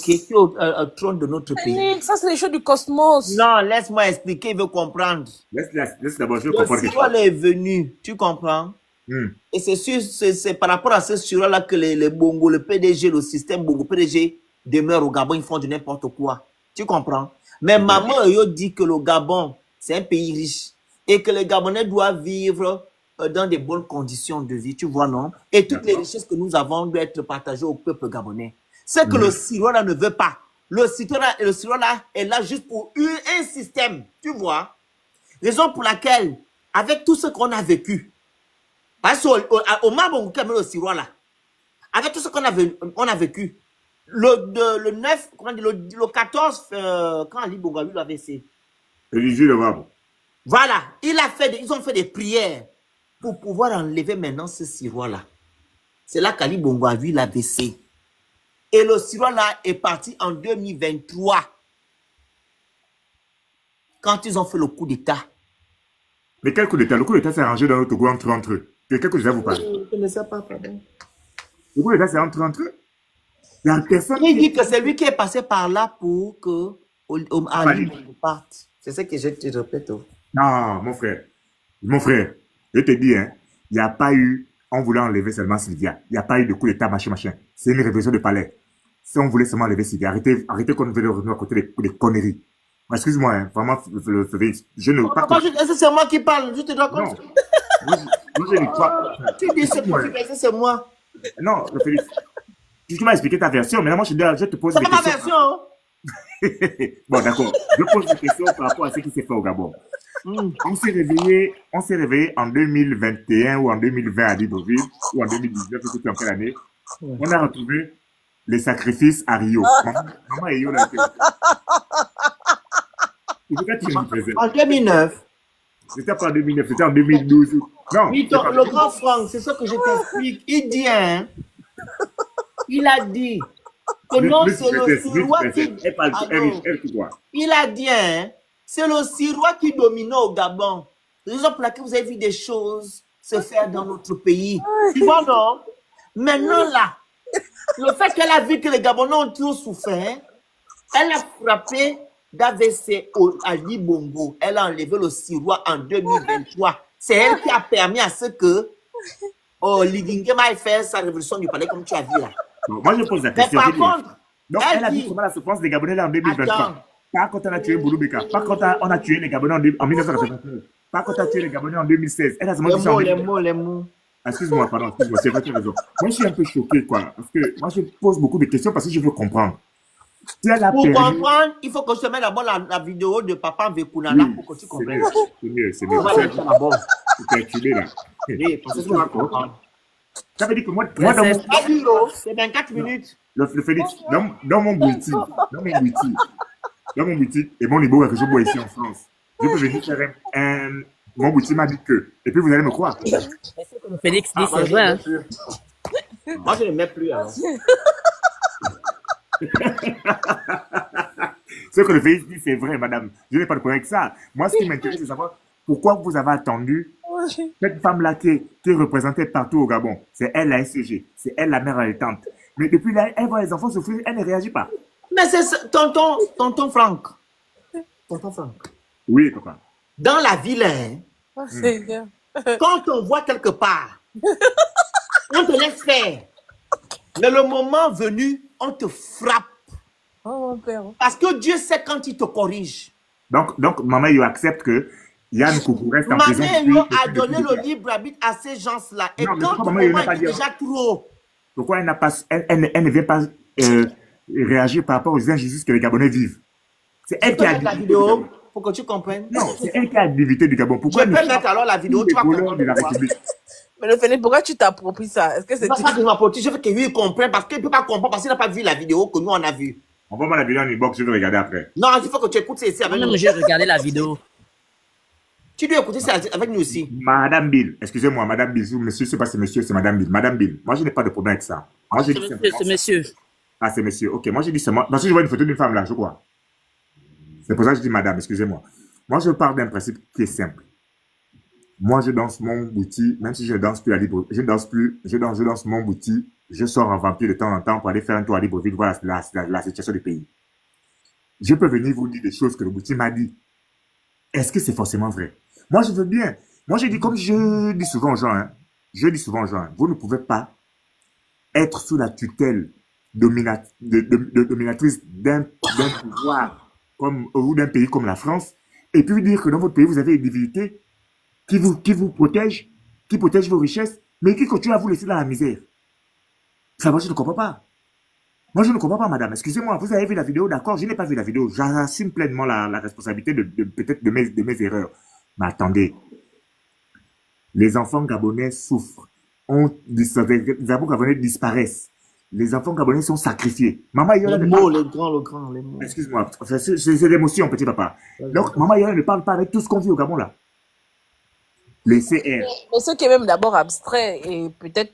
qui est au trône de notre pays. Ça, c'est les choses du cosmos. Non, laisse-moi expliquer, il veut comprendre. Laisse d'abord, je veux Le comprendre quelque chose. sirois est venu, tu comprends? Et c'est par rapport à ce sirois-là que les Bongo, le PDG, le système Bongo, PDG demeure au Gabon, ils font du n'importe quoi. Tu comprends? Mais maman Yo dit que le Gabon, c'est un pays riche et que les Gabonais doivent vivre dans des bonnes conditions de vie, tu vois, non? Et toutes les richesses que nous avons doivent être partagées au peuple gabonais. Ce que le sirois-là ne veut pas. Le sirois-là est là juste pour un système, tu vois? Raison pour laquelle, avec tout ce qu'on a vécu, parce qu'au Mabongo, le sirois-là, avec tout ce qu'on a vécu, le 9, comment dire, le 14, quand Ali Bongo a eu l'AVC. Le 18 novembre. Voilà, ils ont fait des prières pour pouvoir enlever maintenant ce sirois-là. C'est là qu'Ali Bongo a vu l'AVC. Et le sirois-là est parti en 2023. Quand ils ont fait le coup d'État. Mais quel coup d'État? Le coup d'État s'est arrangé dans notre goût entre eux. De quel coup d'État vous parlez? Je ne sais pas, pardon. Le coup d'État s'est entre eux? Il y a personne Il dit que c'est lui qui est passé par là pour que Ali Bongo parte. C'est ce que je te répète. Non, mon frère, je te dis, hein, il n'y a pas eu, on voulait enlever seulement Sylvia. Il n'y a pas eu de coup d'État, machin. C'est une révolution de palais. Si on voulait seulement enlever Sylvia, arrêtez qu'on veut revenir à côté des conneries. Excuse-moi, hein, vraiment, je ne veux pas... C'est moi qui parle, je te dois comme ça. Non, je ne crois pas. Tu dis c'est moi. Non, Félix, tu m'as expliqué ta version, mais là, moi, je te pose des questions. C'est pas ma version. Bon, d'accord. Je pose des questions par rapport à ce qui s'est fait au Gabon. On s'est réveillé en 2021 ou en 2020 à Libreville, ou en 2019, c'était en quelle année. On a retrouvé les sacrifices à Rio. Maman et Yo l'a fait. En 2009. C'était pas en 2009, c'était en 2012. Non. Oui, le grand Franck, c'est ce que je t'explique. Il dit, hein, il a dit que non, c'est le sirois qui... Il a dit, hein, c'est le sirois qui domine au Gabon. Raison pour laquelle vous avez vu des choses se faire dans notre pays. Tu vois, non? Maintenant, là, le fait qu'elle a vu que les Gabonais ont trop souffert, elle a frappé d'AVC à Ali Bongo. Elle a enlevé le sirois en 2023. C'est elle qui a permis à ce que Lidingema ait fait sa révolution du palais, comme tu as vu là. Non, moi, je pose la question. Mais par contre, donc, elle a dit comment la souffrance des Gabonais là en 2023. Attends. Pas quand on a tué Bouloubeka. Pas quand on a tué les Gabonais en 1999. Pas quand on a tué les Gabonais en 2016. Elle a seulement dit ça. Les mots. Excuse-moi, pardon, excuse-moi, c'est vrai, tu as raison. Moi, je suis un peu choqué, quoi. Parce que moi, je pose beaucoup de questions parce que je veux comprendre. Pour comprendre, il faut que je te mette d'abord la vidéo de Papa Vekunala pour que tu comprennes. C'est mieux. C'est calculé, là. Oui, parce que tu vas comprendre. Ça veut dire que moi c'est 24 minutes. Le Félix, dans mon boutique, et mon niveau que je bois ici en France, je peux venir faire mon boutique m'a dit que, et puis vous allez me croire. Félix dit c'est vrai. Hein. Moi, je ne le mets plus. Alors. Ce que le Félix dit, c'est vrai, madame. Je n'ai pas de problème avec ça. Moi, ce qui m'intéresse, c'est de savoir pourquoi vous avez attendu cette femme-là qui est représentée partout au Gabon. C'est elle la SCG. C'est elle la mère allaitante. Mais depuis là, elle voit les enfants souffrir, elle ne réagit pas. Mais c'est tonton Franck. Tonton Franck. Oui, papa. Dans la ville, hein, Quand on voit quelque part, on te laisse faire. Mais le moment venu, on te frappe. Oh, mon père. Parce que Dieu sait quand il te corrige. Donc Maman Yo accepte que Yann Coucou reste en prison. Maman Yo a donné le libre arbitre à ces gens-là. Et Non, mais quand pourquoi le Maman Yo moment n'a pas est dit... déjà trop... Pourquoi elle, n'a pas, elle ne vient pas réagir par rapport aux injustices que les Gabonais vivent? C'est Je elle peux qui a mettre la vidéo pour que tu comprennes. Non, c'est elle qui a l'évité du Gabon. Je Pourquoi peux mettre alors la vidéo, tu vas comprendre. de la République? Mais le Phénix, pourquoi tu t'appropries ça? Est-ce que c'est... C'est pas que je m'approprie, je veux que lui comprenne parce qu'il ne peut pas comprendre parce qu'il n'a pas vu la vidéo que nous on a vue. Envoie-moi la vidéo en inbox, je vais regarder après. Non, il faut que tu écoutes ça ici avec nous. Moi, j'ai regardé la vidéo. Tu dois écouter ça avec nous aussi. Madame Bill, excusez-moi, Madame Bill, monsieur, c'est pas c'est monsieur, c'est Madame Bill. Madame Bill, moi je n'ai pas de problème avec ça. Moi j'ai dit C'est monsieur. Ah, c'est monsieur, ok. Moi j'ai dit c'est moi. Parce que je vois une photo d'une femme là, je crois. C'est pour ça que je dis madame, excusez-moi. Moi je parle d'un principe qui est simple. Moi je danse mon bouti, même si je ne danse plus à Libre, je danse mon bouti, je sors en vampire de temps en temps pour aller faire un tour à Libreville, voir la situation du pays. Je peux venir vous dire des choses que le bouti m'a dit. Est-ce que c'est forcément vrai? Moi, je veux bien. Moi, je dis, comme je dis souvent aux gens, vous ne pouvez pas être sous la tutelle dominatrice d'un pouvoir ou d'un pays comme la France, et puis dire que dans votre pays, vous avez une divinité qui vous protège, qui protège vos richesses, mais qui continue à vous laisser dans la misère. Ça, moi, je ne comprends pas. Moi, je ne comprends pas, madame. Excusez-moi, vous avez vu la vidéo, d'accord? Je n'ai pas vu la vidéo. J'assume pleinement la responsabilité peut-être de mes erreurs. Mais attendez. Les enfants gabonais souffrent. Les enfants gabonais disparaissent. Les enfants gabonais sont sacrifiés. Maman Yola les mots, les grands, les mots. Excuse-moi, c'est l'émotion, petit papa. Donc, Maman Yola ne parle pas avec tout ce qu'on vit au Gabon, là. Les CR. Mais ce qui est même d'abord abstrait et peut-être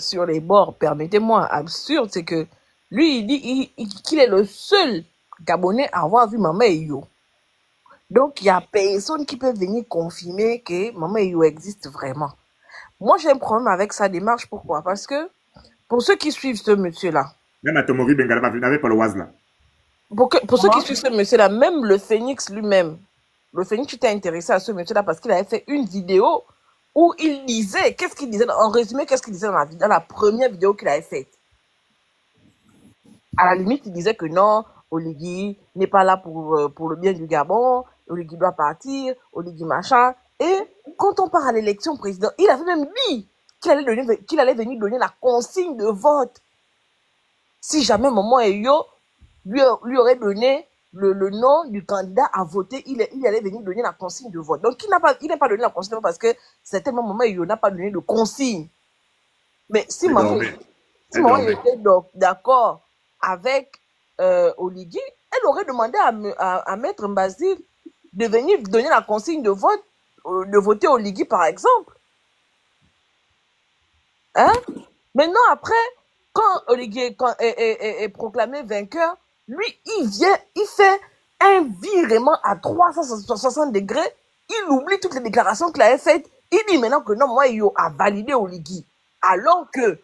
sur les bords, permettez-moi, absurde, c'est que lui, il dit qu'il est le seul Gabonais à avoir vu Maman Yo. Donc, il n'y a personne qui peut venir confirmer que Maman Yo existe vraiment. Moi, j'ai un problème avec sa démarche. Pourquoi? Parce que, pour ceux qui suivent ce monsieur-là... Même à Tomori Bengala, vous n'avez pas le oise là. Pour ceux qui suivent ce monsieur-là, même le Phénix lui-même, le Phénix était intéressé à ce monsieur-là parce qu'il avait fait une vidéo où il disait, qu'est-ce qu'il disait, en résumé, qu'est-ce qu'il disait dans la première vidéo qu'il avait faite. À la limite, il disait que non, Oligui n'est pas là pour le bien du Gabon, Oligui doit partir, Oligui machin. Et quand on part à l'élection présidentielle, il avait même dit qu'il allait venir donner la consigne de vote. Si jamais Maman Yo lui aurait donné le nom du candidat à voter, il allait venir donner la consigne de vote. Donc, il n'a pas donné la consigne de vote parce que certainement Maman Yo n'a pas donné de consigne. Mais si Maman Yo était d'accord avec Oligui, elle aurait demandé à Maître Mbazil de venir donner la consigne de vote, de voter Oligui par exemple. Hein? Maintenant, après, quand Oligui est proclamé vainqueur, lui, il fait un virement à 360 degrés, il oublie toutes les déclarations qu'il avait faites, il dit maintenant que non, moi, il a validé Oligui. Alors que,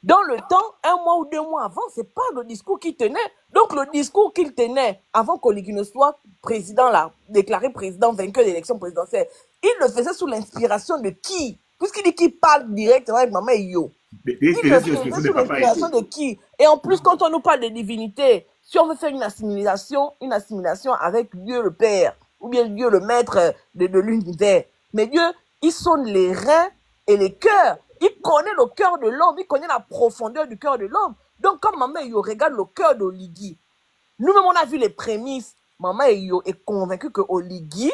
dans le temps, 1 mois ou 2 mois avant, c'est pas le discours qu'il tenait. Donc, le discours qu'il tenait avant qu'Oligui ne soit président là, déclaré président vainqueur de l'élection présidentielle, il le faisait sous l'inspiration de qui? Puisqu'il dit qu'il parle directement avec Maman Yo. Il le faisait sous l'inspiration de qui? Et en plus, quand on nous parle de divinité, si on veut faire une assimilation avec Dieu le Père, ou bien Dieu le Maître de l'univers, mais Dieu, il sonne les reins et les cœurs. Il connaît le cœur de l'homme, il connaît la profondeur du cœur de l'homme. Donc, comme Maman Yo regarde le cœur d'Oligui, nous-mêmes, on a vu les prémices. Maman Yo est convaincu que Oligui,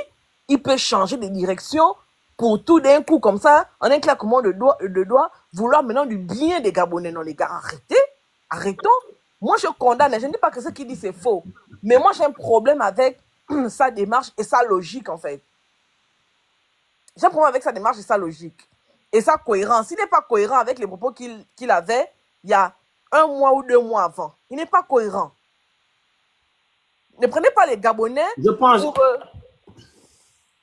il peut changer de direction pour tout d'un coup, comme ça, en un claquement de doigts, vouloir maintenant du bien des Gabonais. Non, les gars, arrêtons. Moi, je condamne, je ne dis pas que ce qu'il dit, c'est faux. Mais moi, j'ai un problème avec sa démarche et sa logique, en fait. J'ai un problème avec sa démarche et sa logique. Et sa cohérence. Il n'est pas cohérent avec les propos qu'il avait il y a 1 mois ou 2 mois avant. Il n'est pas cohérent. Ne prenez pas les Gabonais je pense, pour...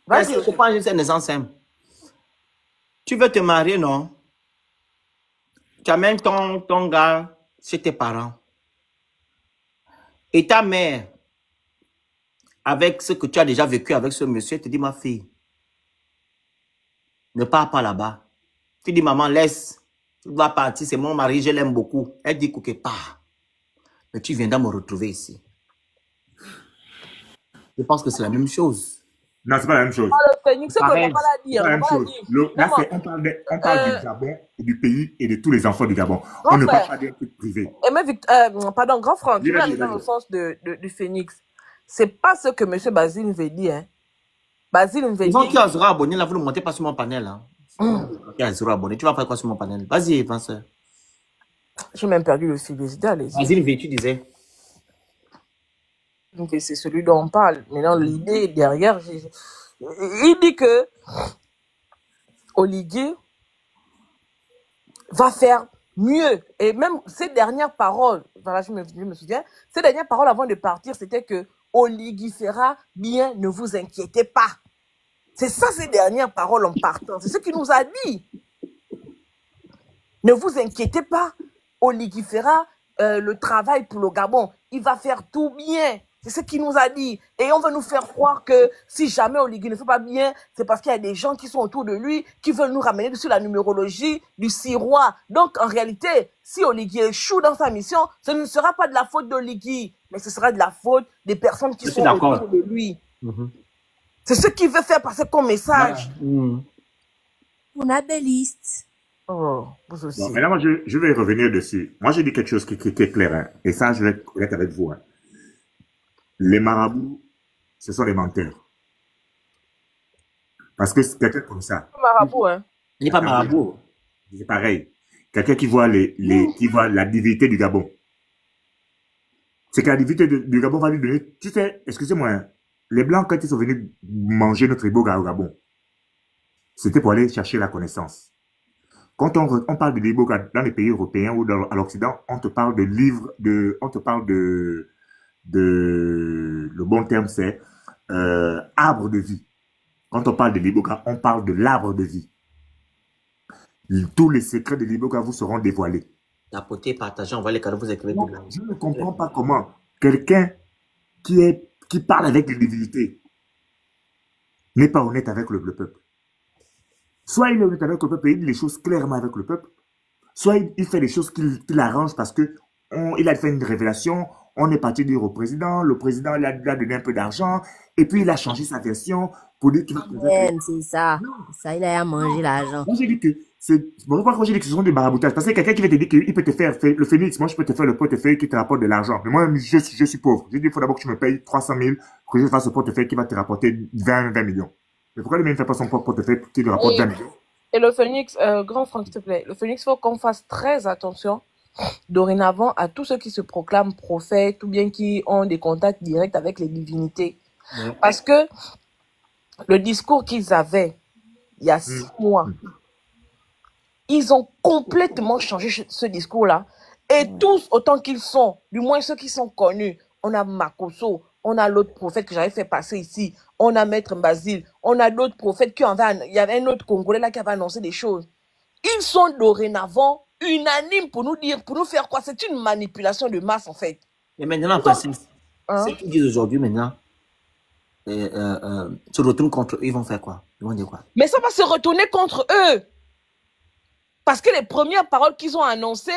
je pense que c'est une naissance simple. Tu veux te marier, non? Tu amènes ton gars chez tes parents. Et ta mère, avec ce que tu as déjà vécu avec ce monsieur, te dit, ma fille, Ne pars pas là-bas. Tu dis, maman, laisse. Tu dois partir, c'est mon mari, je l'aime beaucoup. Elle dit, que part. Mais tu viendras me retrouver ici. Je pense que c'est la même chose. Non, c'est pas la même chose. Le Phoenix, c'est que maman l'a dit. C'est pas la même chose. Là, on parle du Gabon, du pays et de tous les enfants du Gabon. On ne parle pas d'un truc privé. Et même, pardon, grand frère, tu vas aller dans le sens du Phoenix. C'est pas ce que M. Basile veut dire. Hein. Basile veut dire. Ils vont qui sera abonné là, vous ne montez pas sur mon panel. Hein. Qui sera abonné, tu vas faire quoi sur mon panel? Vas-y, penseur. J'ai même perdu le fil. Basile veut, tu disais. C'est celui dont on parle. Maintenant, l'idée derrière, il dit que Oligué va faire mieux. Et même ces dernières paroles, voilà, je me souviens, ces dernières paroles avant de partir, c'était que Oligué fera bien, ne vous inquiétez pas. C'est ça, ces dernières paroles en partant. C'est ce qu'il nous a dit. Ne vous inquiétez pas. Oligué fera le travail pour le Gabon. Il va faire tout bien. C'est ce qu'il nous a dit. Et on veut nous faire croire que si jamais Oligué ne fait pas bien, c'est parce qu'il y a des gens qui sont autour de lui, qui veulent nous ramener sur la numérologie du Sirois. Donc, en réalité, si Oligué échoue dans sa mission, ce ne sera pas de la faute d'Oligué, mais ce sera de la faute des personnes qui sont autour de lui. C'est ce qu'il veut faire passer comme message. On a des listes. Oh, vous aussi. Bon, maintenant, moi, je vais revenir dessus. Moi, j'ai dit quelque chose qui est clair. Hein, et ça, je vais être avec vous. Hein. Les marabouts, ce sont les menteurs. Parce que c'est quelqu'un comme ça. Marabout, hein. Il n'est pas marabout. C'est pareil. Quelqu'un qui voit qui voit la divinité du Gabon. C'est que la divinité du Gabon va lui donner. Tu sais, excusez-moi, hein, les Blancs, quand ils sont venus manger notre iboga au Gabon, c'était pour aller chercher la connaissance. Quand on parle de l'iboga dans les pays européens ou à l'Occident, on te parle de livres, on te parle le bon terme c'est arbre de vie. Quand on parle de l'iboga, on parle de l'arbre de vie. Tous les secrets de l'iboga vous seront dévoilés. Tapotez, partagez, envoyez les cadeaux, vous écrivez tout. Je ne comprends pas comment quelqu'un qui parle avec les divinités n'est pas honnête avec le peuple. Soit il est honnête avec le peuple et il dit les choses clairement avec le peuple, soit il fait les choses qu'il arrange parce que il a fait une révélation, on est parti dire au président, le président il a donné un peu d'argent, et puis il a changé sa version pour dire qu'il va... C'est ça. Ça, il a mangé l'argent. Moi, j'ai dit que pourquoi j'ai dit que ce sont des maraboutages? Parce que quelqu'un qui va te dire qu'il peut te faire le Phoenix, moi je peux te faire le portefeuille qui te rapporte de l'argent. Mais moi, je suis pauvre. J'ai dit, il faut d'abord que tu me payes 300 000 que je fasse ce portefeuille qui va te rapporter 20 millions. Mais pourquoi lui même ne fait pas son propre portefeuille qui lui rapporte 20 millions? Et le Phoenix, grand Franck, s'il te plaît, le Phoenix, il faut qu'on fasse très attention dorénavant à tous ceux qui se proclament prophètes ou bien qui ont des contacts directs avec les divinités. Parce que le discours qu'ils avaient il y a 6 mois, ils ont complètement changé ce discours-là. Et tous, autant qu'ils sont, du moins ceux qui sont connus, on a Makoso, on a l'autre prophète que j'avais fait passer ici, on a Maître Basile, on a d'autres prophètes il y avait un autre Congolais là qui avait annoncé des choses. Ils sont dorénavant unanimes pour nous dire, pour nous faire quoi? C'est une manipulation de masse en fait. Mais maintenant, ceux qui disent aujourd'hui maintenant, se retournent contre eux, ils vont faire quoi? Ils vont dire quoi? Mais ça va se retourner contre eux. Parce que les premières paroles qu'ils ont annoncées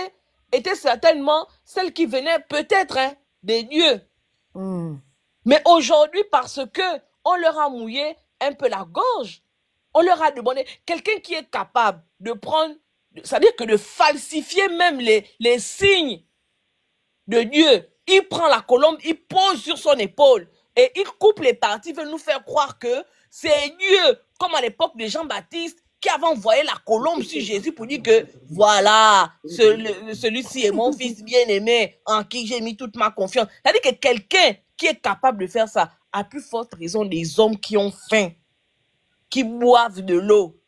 étaient certainement celles qui venaient peut-être des dieux. Mais aujourd'hui, parce que on leur a mouillé un peu la gorge, on leur a demandé quelqu'un qui est capable de prendre, c'est-à-dire que de falsifier même les signes de Dieu. Il prend la colombe, il pose sur son épaule et il coupe les parties, veut nous faire croire que c'est Dieu, comme à l'époque de Jean-Baptiste, qui avait envoyé la colombe sur Jésus pour dire que voilà, celui-ci est mon fils bien-aimé en qui j'ai mis toute ma confiance. C'est-à-dire que quelqu'un qui est capable de faire ça, à plus forte raison des hommes qui ont faim, qui boivent de l'eau.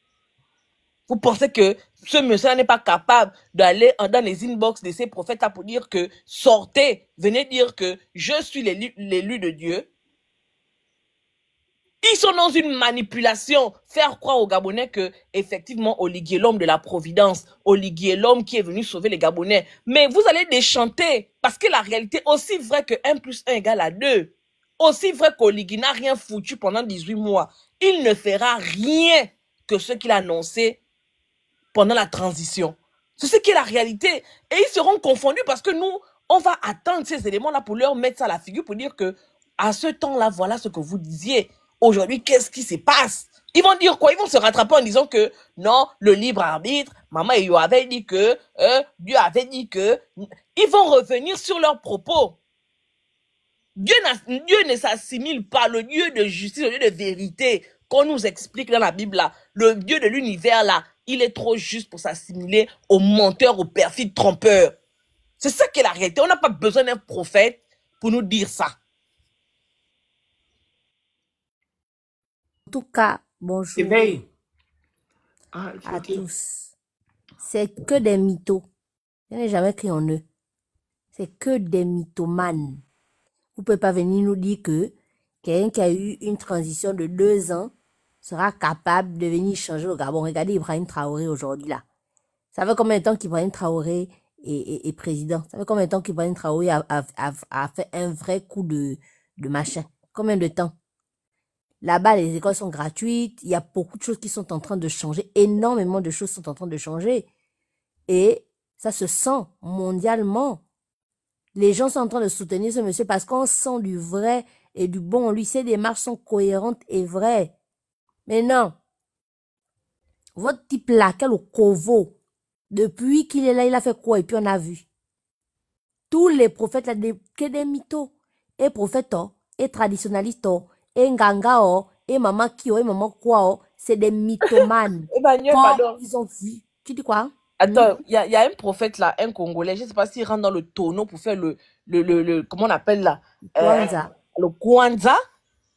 Vous pensez que ce monsieur n'est pas capable d'aller dans les inbox de ces prophètes pour dire que sortez, venez dire que je suis l'élu de Dieu? Ils sont dans une manipulation, faire croire aux Gabonais que, effectivement, Oligué est l'homme de la providence, Oligué est l'homme qui est venu sauver les Gabonais. Mais vous allez déchanter, parce que la réalité, aussi vrai que 1 + 1 = 2, aussi vrai qu'Oligué n'a rien foutu pendant 18 mois, il ne fera rien que ce qu'il a annoncé pendant la transition. C'est ce qui est la réalité. Et ils seront confondus parce que nous, on va attendre ces éléments-là pour leur mettre ça à la figure, pour dire que à ce temps-là, voilà ce que vous disiez. Aujourd'hui, qu'est-ce qui se passe? Ils vont dire quoi? Ils vont se rattraper en disant que non, le libre arbitre, Maman Eyo avait dit que, Dieu avait dit que. Ils vont revenir sur leurs propos. Dieu ne s'assimile pas, le Dieu de justice, le Dieu de vérité qu'on nous explique dans la Bible là, le Dieu de l'univers là, il est trop juste pour s'assimiler aux menteurs, aux perfides trompeurs. C'est ça qui est la réalité. On n'a pas besoin d'un prophète pour nous dire ça. En tout cas, bonjour Éveille. à tous. C'est que des mythos. Je n'ai jamais cru en eux. C'est que des mythomanes. Vous ne pouvez pas venir nous dire que quelqu'un qui a eu une transition de 2 ans sera capable de venir changer le Gabon. Regardez Ibrahim Traoré aujourd'hui là. Ça fait combien de temps qu'Ibrahim Traoré est président? Ça fait combien de temps qu'Ibrahim Traoré a fait un vrai coup de machin? Combien de temps? Là-bas, les écoles sont gratuites. Il y a beaucoup de choses qui sont en train de changer. Énormément de choses sont en train de changer. Et ça se sent mondialement. Les gens sont en train de soutenir ce monsieur parce qu'on sent du vrai et du bon. Lui, ses démarches sont cohérentes et vraies. Mais non. Votre type là, quel Kovo, depuis qu'il est là, il a fait quoi? Et puis on a vu. Tous les prophètes là, que des mythos. Et prophètes, et traditionnalistes, et nganga, et maman Kio, et maman quoi, c'est des mythomanes. Pardon. Ils ont vu. Tu dis quoi? Attends, il y a un prophète là, un Congolais, je ne sais pas s'il rentre dans le tonneau pour faire le comment on appelle là? Kwanzaa. Le Kwanzaa.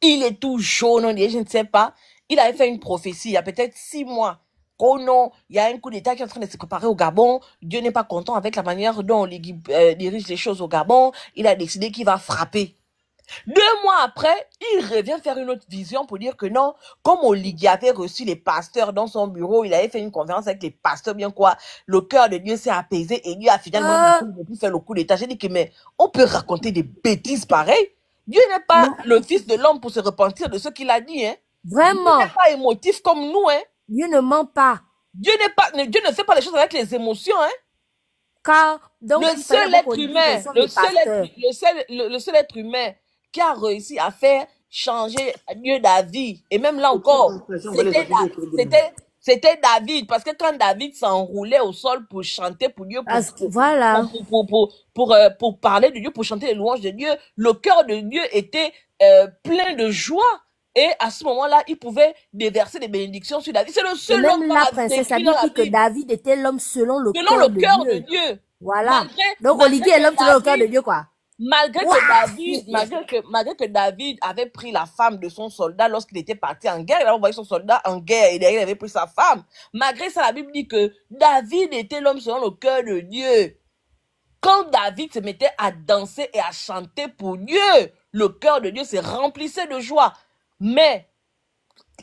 Il est tout jaune, on dit, je ne sais pas. Il avait fait une prophétie il y a peut-être 6 mois. Oh non, il y a un coup d'État qui est en train de se préparer au Gabon. Dieu n'est pas content avec la manière dont on dirige les choses au Gabon. Il a décidé qu'il va frapper. 2 mois après, il revient faire une autre vision pour dire que non, comme Oligui avait reçu les pasteurs dans son bureau, il avait fait une conférence avec les pasteurs, bien quoi, le cœur de Dieu s'est apaisé et Dieu a finalement pu faire le coup d'État. J'ai dit que mais on peut raconter des bêtises pareilles. Dieu n'est pas le fils de l'homme pour se repentir de ce qu'il a dit, hein. Vraiment. Dieu n'est pas émotif comme nous, hein. Dieu ne ment pas. Dieu ne fait pas les choses avec les émotions, hein. Car donc, Le seul être humain qui a réussi à faire changer Dieu David, et même là encore, c'était David, parce que quand David s'enroulait au sol pour chanter pour Dieu, pour parler de Dieu, pour chanter les louanges de Dieu, le cœur de Dieu était plein de joie. Et à ce moment-là, il pouvait déverser des bénédictions sur David. C'est le seul homme. Même la princesse a dit que David était l'homme selon le cœur de Dieu. Voilà. Donc Oligui est l'homme selon le cœur de Dieu, quoi. Malgré que David avait pris la femme de son soldat lorsqu'il était parti en guerre, il avait envoyé son soldat en guerre et derrière il avait pris sa femme. Malgré ça, la Bible dit que David était l'homme selon le cœur de Dieu. Quand David se mettait à danser et à chanter pour Dieu, le cœur de Dieu se remplissait de joie. Mais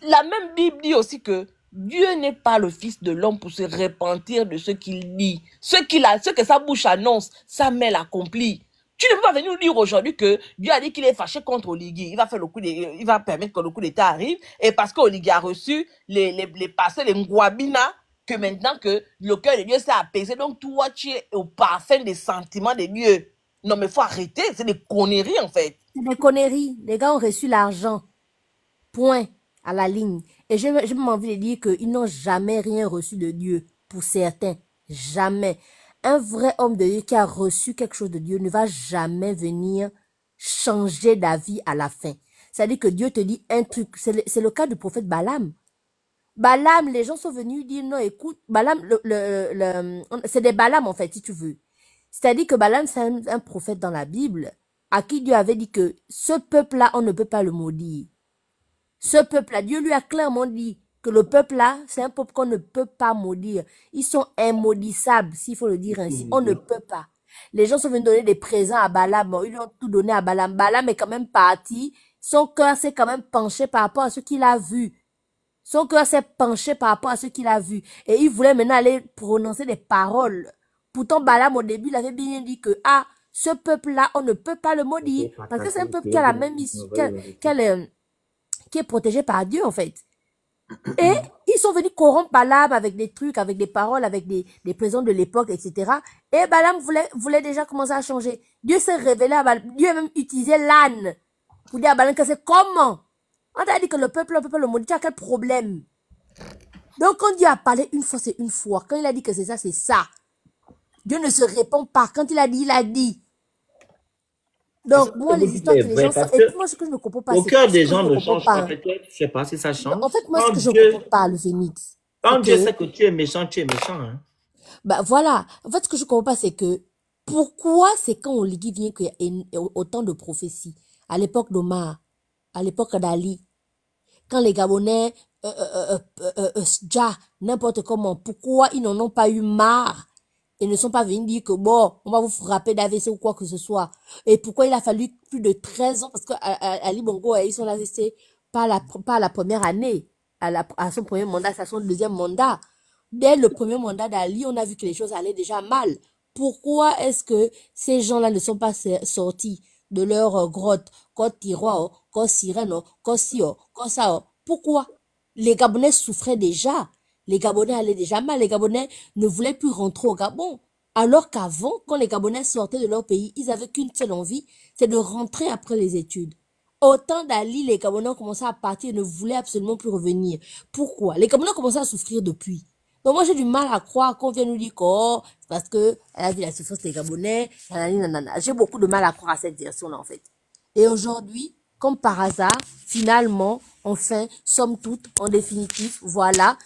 la même Bible dit aussi que Dieu n'est pas le fils de l'homme pour se repentir de ce qu'il dit. Ce que sa bouche annonce, sa main l'accomplit. Tu ne peux pas venir nous dire aujourd'hui que Dieu a dit qu'il est fâché contre Oligui. Il va permettre que le coup d'État arrive. Et parce qu'Oligui a reçu les pasteurs, les Ngwabina, que maintenant que le cœur de Dieu s'est apaisé. Donc toi, tu es au parfum des sentiments de Dieu. Non, mais il faut arrêter. C'est des conneries, en fait. C'est des conneries. Les gars ont reçu l'argent. Point. À la ligne. Et j'ai même envie de dire qu'ils n'ont jamais rien reçu de Dieu. Pour certains. Jamais. Un vrai homme de Dieu qui a reçu quelque chose de Dieu ne va jamais venir changer d'avis à la fin. C'est-à-dire que Dieu te dit un truc. C'est le cas du prophète Balaam. Balaam, les gens sont venus dire non, écoute, Balaam, c'est des Balaam en fait, si tu veux. C'est-à-dire que Balaam, c'est un prophète dans la Bible à qui Dieu avait dit que ce peuple-là, on ne peut pas le maudire. Ce peuple-là, Dieu lui a clairement dit que le peuple-là, c'est un peuple qu'on ne peut pas maudire. Ils sont immaudissables, s'il faut le dire ainsi. On ne peut pas. Les gens sont venus donner des présents à Balaam. Ils lui ont tout donné à Balaam. Balaam est quand même parti. Son cœur s'est quand même penché par rapport à ce qu'il a vu. Son cœur s'est penché par rapport à ce qu'il a vu. Et il voulait maintenant aller prononcer des paroles. Pourtant, Balaam, au début, il avait bien dit que, ce peuple-là, on ne peut pas le maudire. Parce que c'est un peuple qui a la même issue, qui est protégé par Dieu, en fait. Et ils sont venus corrompre Balaam avec des trucs, avec des paroles, avec des présents de l'époque, etc. Et Balaam voulait déjà commencer à changer. Dieu s'est révélé à Balaam. Dieu a même utilisé l'âne pour dire à Balaam que c'est comment. On t'a dit que le peuple le maudit. Tu as quel problème? Donc quand Dieu a parlé une fois, c'est une fois. Quand il a dit que c'est ça, c'est ça. Dieu ne se répond pas. Quand il a dit, il a dit. Donc, moi, les histoires que les gens... Et puis moi, ce que je ne comprends pas, au cœur des gens ne change pas, peut-être. Je sais pas si ça change. En fait, moi, ce que je ne comprends pas, le Phénix... Quand Dieu sait que tu es méchant, hein. Bah voilà. En fait, ce que je ne comprends pas, c'est que... Pourquoi c'est quand Oligui vient qu'il y a autant de prophéties? À l'époque d'Omar, à l'époque d'Ali, quand les Gabonais... n'importe comment, pourquoi ils n'en ont pas eu marre? Ils ne sont pas venus dire que bon, on va vous frapper d'AVC ou quoi que ce soit. Et pourquoi il a fallu plus de 13 ans? Parce que Ali Bongo, ils sont restés pas à la première année, à son premier mandat, c'est à son deuxième mandat. Dès le premier mandat d'Ali, on a vu que les choses allaient déjà mal. Pourquoi est-ce que ces gens-là ne sont pas sortis de leur grotte, côte tiroir, côte sirène, côte sio, côte ça? Pourquoi? Les Gabonais souffraient déjà. Les Gabonais allaient déjà mal. Les Gabonais ne voulaient plus rentrer au Gabon. Alors qu'avant, quand les Gabonais sortaient de leur pays, ils avaient qu'une seule envie, c'est de rentrer après les études. Au temps d'Ali, les Gabonais ont commencé à partir et ne voulaient absolument plus revenir. Pourquoi? Les Gabonais ont commencé à souffrir depuis. Donc moi, j'ai du mal à croire qu'on vient nous dire que oh, c'est parce que elle a vu la souffrance des Gabonais. J'ai beaucoup de mal à croire à cette version-là, en fait. Et aujourd'hui, comme par hasard, finalement, enfin, somme toute, en définitive, voilà,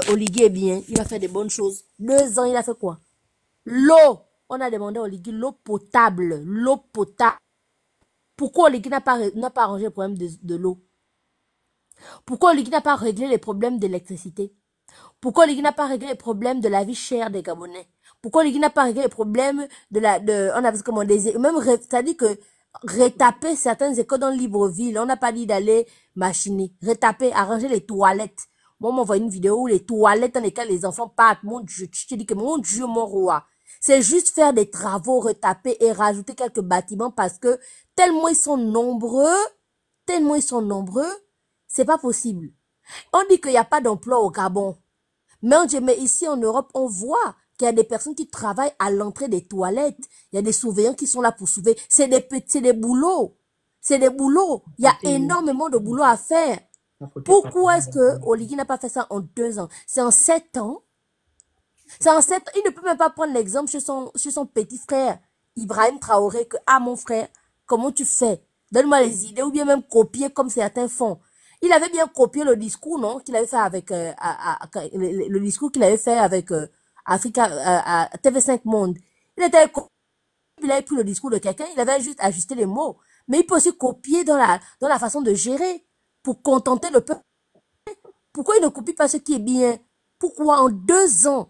Oligui est bien, il a fait des bonnes choses. 2 ans, il a fait quoi? L'eau. On a demandé à Oligui l'eau potable. L'eau potable. Pourquoi Oligui n'a pas arrangé le problème de l'eau? Pourquoi Oligui n'a pas réglé les problèmes d'électricité? Pourquoi Oligui n'a pas réglé les problèmes de la vie chère des Gabonais? Pourquoi Oligui n'a pas réglé les problèmes on a comment même, c'est-à-dire que retaper certaines écoles dans Libreville, on n'a pas dit d'aller machiner, retaper, arranger les toilettes. Moi, on m'envoie une vidéo où les toilettes dans lesquelles les enfants partent. Mon Dieu, je te dis que mon Dieu, mon roi. C'est juste faire des travaux, retaper et rajouter quelques bâtiments parce que tellement ils sont nombreux, c'est pas possible. On dit qu'il n'y a pas d'emploi au Gabon. Mais ici en Europe, on voit qu'il y a des personnes qui travaillent à l'entrée des toilettes. Il y a des surveillants qui sont là pour surveiller. C'est des boulots. C'est des boulots. Il y a énormément de boulot à faire. Pourquoi est-ce que Oligui n'a pas fait ça en 2 ans? C'est en 7 ans. C'est en 7 ans. Il ne peut même pas prendre l'exemple chez son petit frère, Ibrahim Traoré, que, ah mon frère, comment tu fais? Donne-moi les idées, ou bien même copier comme certains font. Il avait bien copié le discours, non, qu'il avait fait avec, le discours qu'il avait fait avec Africa, TV5 Monde. Il avait pris le discours de quelqu'un, il avait juste ajusté les mots. Mais il peut aussi copier dans la façon de gérer pour contenter le peuple. Pourquoi il ne copie pas ce qui est bien? Pourquoi en 2 ans,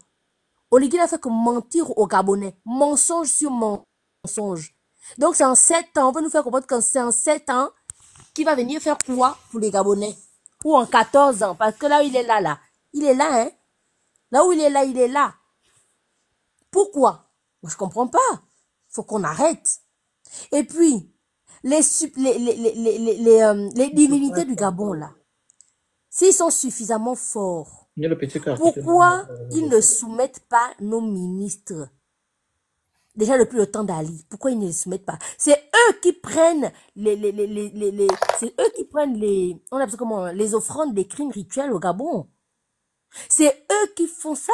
Oligui n'a fait que mentir aux Gabonais? Mensonge sur mensonge. Donc c'est en 7 ans, on veut nous faire comprendre que c'est en 7 ans qu'il va venir faire quoi pour les Gabonais? Ou en 14 ans, parce que là où il est là. Il est là, hein? Là où il est là. Pourquoi? Moi, je comprends pas. Faut qu'on arrête. Et puis, les divinités du Gabon, là, s'ils sont suffisamment forts, pourquoi ils ne soumettent pas nos ministres? Déjà depuis le temps d'Ali, pourquoi ils ne les soumettent pas? C'est eux qui prennent c'est eux qui prennent on appelle ça comment, les offrandes des crimes rituels au Gabon. C'est eux qui font ça.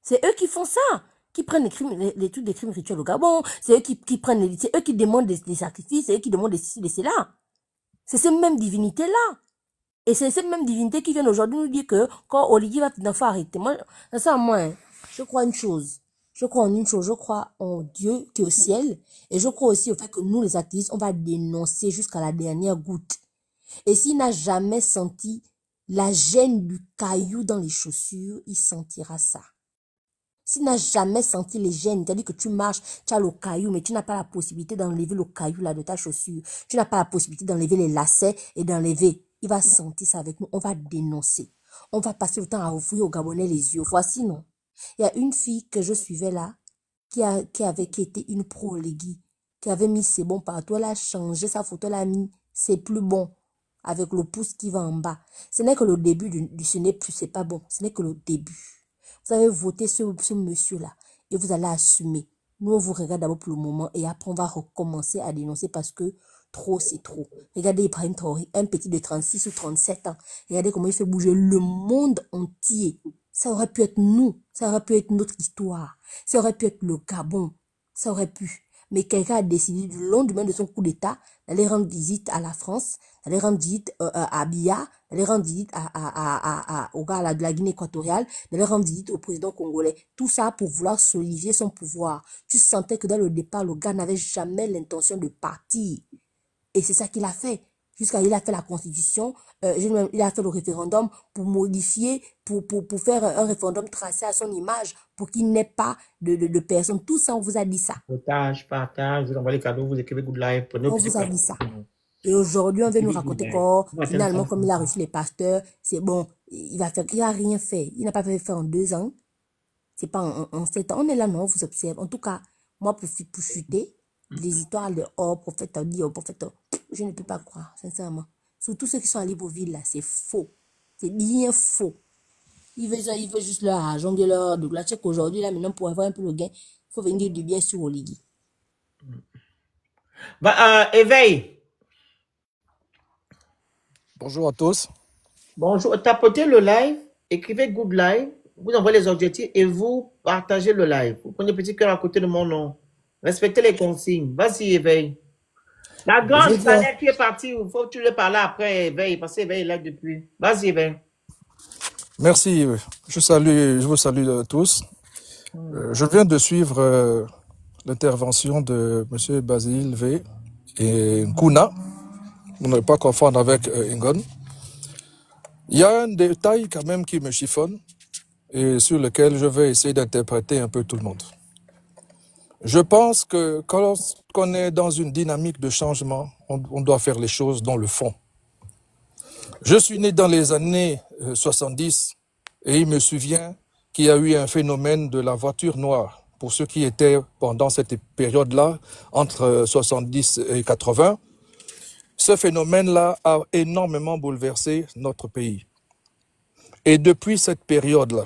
C'est eux qui font ça, qui prennent les trucs des crimes rituels au Gabon. C'est eux qui prennent, c'est eux qui demandent des sacrifices, c'est eux qui demandent des ceci, des cela. C'est ces mêmes divinités-là. Et c'est ces mêmes divinités qui viennent aujourd'hui nous dire que quand Oligui va il faut arrêter. Moi, je crois une chose. Je crois en une chose. Je crois en Dieu qui est au ciel. Et je crois aussi au fait que nous, les activistes, on va dénoncer jusqu'à la dernière goutte. Et s'il n'a jamais senti la gêne du caillou dans les chaussures, il sentira ça. S'il n'a jamais senti les gènes, c'est-à-dire que tu marches, tu as le caillou, mais tu n'as pas la possibilité d'enlever le caillou là de ta chaussure. Tu n'as pas la possibilité d'enlever les lacets et d'enlever. Il va sentir ça avec nous. On va dénoncer. On va passer le temps à ouvrir aux Gabonais les yeux. Voici, non. Il y a une fille que je suivais là, qui était une pro-Oligui, qui avait mis ses bons partout. Elle a changé sa photo, elle a mis c'est plus bon. Avec le pouce qui va en bas. Ce n'est que le début, ce n'est plus, c'est pas bon. Ce n'est que le début. Vous avez voté ce monsieur-là et vous allez assumer. Nous, on vous regarde d'abord pour le moment et après, on va recommencer à dénoncer parce que trop, c'est trop. Regardez Ibrahim Traoré, un petit de 36 ou 37 ans. Regardez comment il fait bouger le monde entier. Ça aurait pu être nous. Ça aurait pu être notre histoire. Ça aurait pu être le Gabon. Ça aurait pu. Mais quelqu'un a décidé du lendemain de son coup d'État d'aller rendre visite à la France, d'aller rendre visite à Biya, d'aller rendre visite au gars de la Guinée équatoriale, d'aller rendre visite au président congolais. Tout ça pour vouloir solidifier son pouvoir. Tu sentais que dans le départ, le gars n'avait jamais l'intention de partir. Et c'est ça qu'il a fait. Jusqu'à il a fait la constitution, il a fait le référendum pour modifier, pour faire un référendum tracé à son image, pour qu'il n'ait pas de personnes. Tout ça, on vous a dit ça. Partage, vous envoyez les cadeaux, vous écrivez Good Life. On vous a dit ça. Et aujourd'hui, on veut nous raconter que finalement, comme il a reçu les pasteurs, c'est bon, il a rien fait. Il n'a pas fait en 2 ans. C'est pas en 7 ans. On est là, non, on vous observe. En tout cas, moi, pour chuter, les histoires de prophète, prophète, je ne peux pas croire, sincèrement. Surtout ceux qui sont à Libreville, là, c'est faux. C'est bien faux. Ils veulent juste leur argent, leur de la check aujourd'hui, là, maintenant, pour avoir un peu le gain, il faut venir du bien sur Oligui. Éveil. Bonjour à tous. Bonjour. Tapotez le live, écrivez Good Live, vous envoyez les objectifs et vous partagez le live. Vous prenez petit cœur à côté de mon nom. Respectez les consignes. Vas-y, Éveil. La grande planète qui est partie, il faut que tu le parles après, Éveil, parce qu'Éveil est là depuis. Vas-y, Éveil. Merci. Je vous salue tous. Je viens de suivre l'intervention de M. Basile V et Nkuna. On ne peut pas confondre avec Ingon. Il y a un détail quand même qui me chiffonne et sur lequel je vais essayer d'interpréter un peu tout le monde. Je pense que quand on est dans une dynamique de changement, on doit faire les choses dans le fond. Je suis né dans les années 70 et il me souvient qu'il y a eu un phénomène de la voiture noire. Pour ceux qui étaient pendant cette période-là, entre 70 et 80, ce phénomène-là a énormément bouleversé notre pays. Et depuis cette période-là,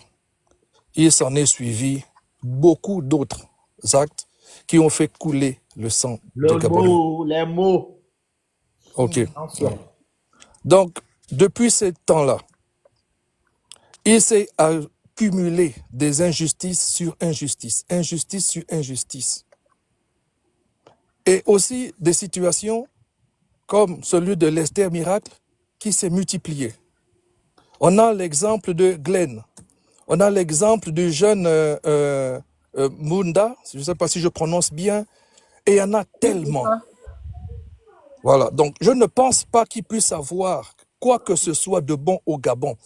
il s'en est suivi beaucoup d'autres actes qui ont fait couler le sang des Gabonais. Les mots. Ok. Donc, depuis ce temps-là, il s'est accumulé des injustices sur injustices, injustice sur injustice. Et aussi des situations comme celui de l'Esther Miracle qui s'est multiplié. On a l'exemple de Glenn. On a l'exemple du jeune Munda, je ne sais pas si je prononce bien, et il y en a tellement. Voilà, donc je ne pense pas qu'il puisse avoir quoi que ce soit de bon au Gabon.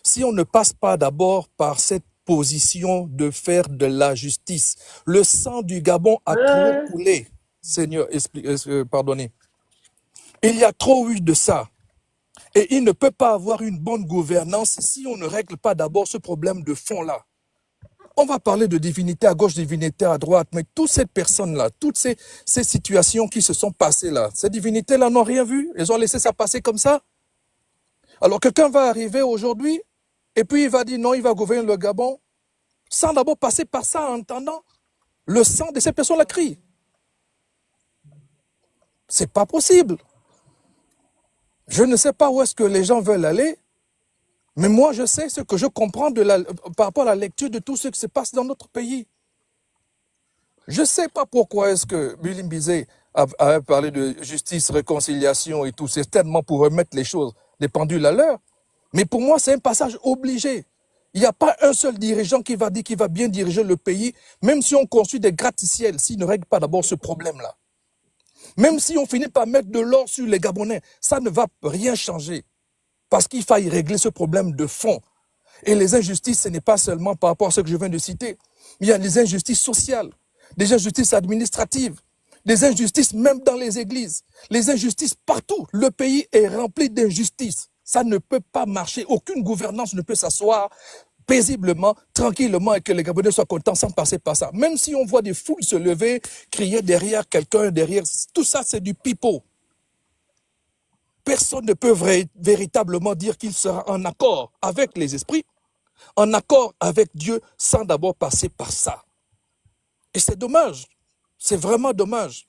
Si on ne passe pas d'abord par cette position de faire de la justice, le sang du Gabon a trop coulé. Seigneur, pardonnez. Il y a trop eu de ça. Et il ne peut pas avoir une bonne gouvernance si on ne règle pas d'abord ce problème de fond-là. On va parler de divinité à gauche, divinité à droite, mais toutes ces personnes-là, toutes ces situations qui se sont passées là, ces divinités-là n'ont rien vu. Elles ont laissé ça passer comme ça. Alors quelqu'un va arriver aujourd'hui et puis il va dire non, il va gouverner le Gabon sans d'abord passer par ça en entendant le sang de ces personnes-là crier. C'est pas possible. Je ne sais pas où est-ce que les gens veulent aller, mais moi je sais ce que je comprends par rapport à la lecture de tout ce qui se passe dans notre pays. Je ne sais pas pourquoi est-ce que Bilim Bizet a parlé de justice, réconciliation et tout, c'est tellement pour remettre les choses, les pendules à l'heure. Mais pour moi, c'est un passage obligé. Il n'y a pas un seul dirigeant qui va dire qu'il va bien diriger le pays, même si on construit des gratte-ciels, s'il ne règle pas d'abord ce problème-là. Même si on finit par mettre de l'or sur les Gabonais, ça ne va rien changer. Parce qu'il faille régler ce problème de fond. Et les injustices, ce n'est pas seulement par rapport à ce que je viens de citer. Il y a des injustices sociales, des injustices administratives, des injustices même dans les églises, les injustices partout. Le pays est rempli d'injustices. Ça ne peut pas marcher. Aucune gouvernance ne peut s'asseoir paisiblement, tranquillement et que les Gabonais soient contents sans passer par ça. Même si on voit des foules se lever, crier derrière quelqu'un, derrière, tout ça c'est du pipeau. personne ne peut véritablement dire qu'il sera en accord avec les esprits, en accord avec Dieu, sans d'abord passer par ça. Et c'est dommage. C'est vraiment dommage.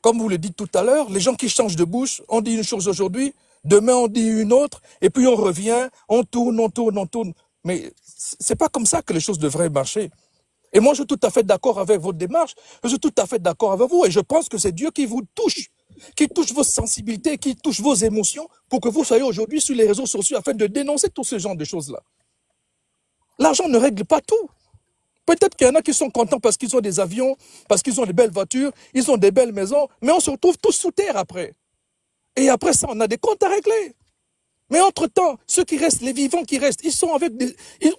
Comme vous le dites tout à l'heure, les gens qui changent de bouche, on dit une chose aujourd'hui, demain on dit une autre, et puis on revient, on tourne, on tourne, on tourne. Mais c'est pas comme ça que les choses devraient marcher. Et moi, je suis tout à fait d'accord avec votre démarche, je suis tout à fait d'accord avec vous, et je pense que c'est Dieu qui vous touche, qui touche vos sensibilités, qui touche vos émotions, pour que vous soyez aujourd'hui sur les réseaux sociaux afin de dénoncer tout ce genre de choses-là. L'argent ne règle pas tout. Peut-être qu'il y en a qui sont contents parce qu'ils ont des avions, parce qu'ils ont des belles voitures, ils ont des belles maisons, mais on se retrouve tous sous terre après. Et après ça, on a des comptes à régler. Mais entre-temps, ceux qui restent, les vivants qui restent, ils sont avec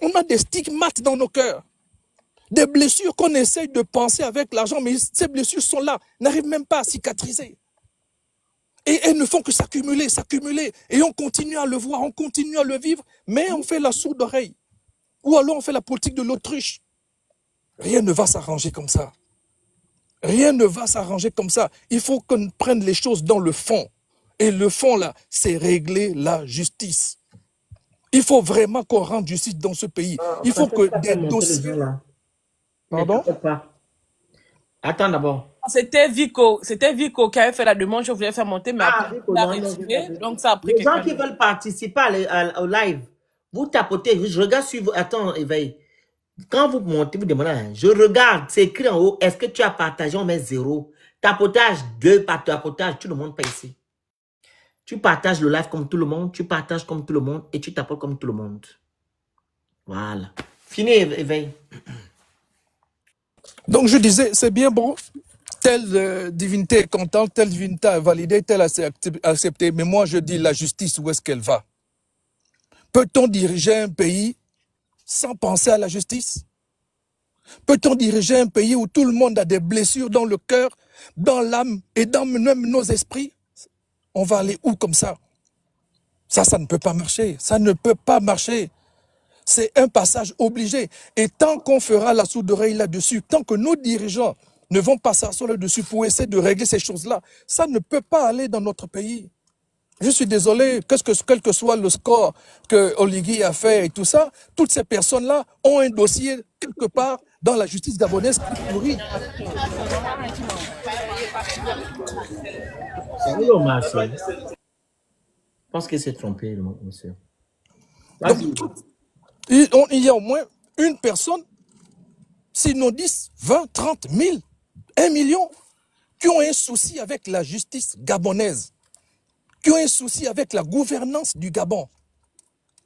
on a des stigmates dans nos cœurs. Des blessures qu'on essaye de penser avec l'argent, mais ces blessures sont là, n'arrivent même pas à cicatriser. Et elles ne font que s'accumuler, s'accumuler. Et on continue à le voir, on continue à le vivre, mais on fait la sourde oreille. Ou alors on fait la politique de l'autruche. Rien ne va s'arranger comme ça. Rien ne va s'arranger comme ça. Il faut qu'on prenne les choses dans le fond. Et le fond, là, c'est régler la justice. Il faut vraiment qu'on rende justice dans ce pays. Il faut que des dossiers... Pardon? Attends d'abord. C'était Vico qui avait fait la demande, je voulais faire monter, mais après, il a retiré, donc ça a pris les gens qui veulent participer au live, vous tapotez, je regarde sur vous, attends, éveille. Quand vous montez, vous demandez, je regarde, c'est écrit en haut, est-ce que tu as partagé, on met 0. Tapotage 2, tapotage, tout le monde pas ici. Tu partages le live comme tout le monde, tu partages comme tout le monde et tu tapotes comme tout le monde. Voilà. Fini, éveille. Donc je disais, c'est bien bon, telle divinité est contente, telle divinité a validé, telle a accepté, mais moi je dis la justice, où est-ce qu'elle va? Peut-on diriger un pays sans penser à la justice? Peut-on diriger un pays où tout le monde a des blessures dans le cœur, dans l'âme et dans même nos esprits? On va aller où comme ça? Ça ne peut pas marcher, ça ne peut pas marcher. C'est un passage obligé. Et tant qu'on fera la sourde oreille là-dessus, tant que nos dirigeants ne vont pas s'asseoir là-dessus pour essayer de régler ces choses-là, ça ne peut pas aller dans notre pays. Je suis désolé, quel que soit le score que Oligui a fait et tout ça, toutes ces personnes-là ont un dossier quelque part dans la justice gabonaise qui pourrit. Je pense qu'il s'est trompé, monsieur. Donc, il y a au moins une personne, sinon 10, 20, 30 000, 1 million, qui ont un souci avec la justice gabonaise, qui ont un souci avec la gouvernance du Gabon.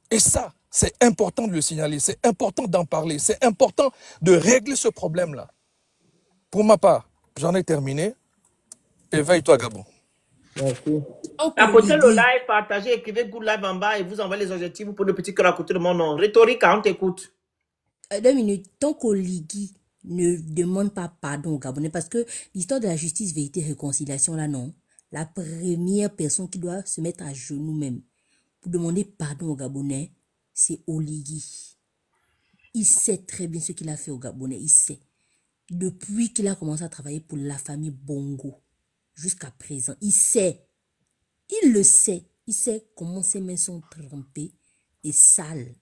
Et ça, c'est important de le signaler, c'est important d'en parler, c'est important de régler ce problème-là. Pour ma part, j'en ai terminé. Éveille-toi, Gabon. Merci. Tapotez le live, partagez, écrivez good live en bas et vous envoyez les objectifs pour le petit cœur à côté de mon nom. Rhétorique, on t'écoute. 2 minutes. Tant qu'Oligui ne demande pas pardon aux Gabonais, parce que l'histoire de la justice, vérité, réconciliation, là, non. La première personne qui doit se mettre à genoux même pour demander pardon aux Gabonais, c'est Oligui. Il sait très bien ce qu'il a fait aux Gabonais, il sait. Depuis qu'il a commencé à travailler pour la famille Bongo, jusqu'à présent, il sait. Il le sait. Il sait comment ses mains sont trempées et sales.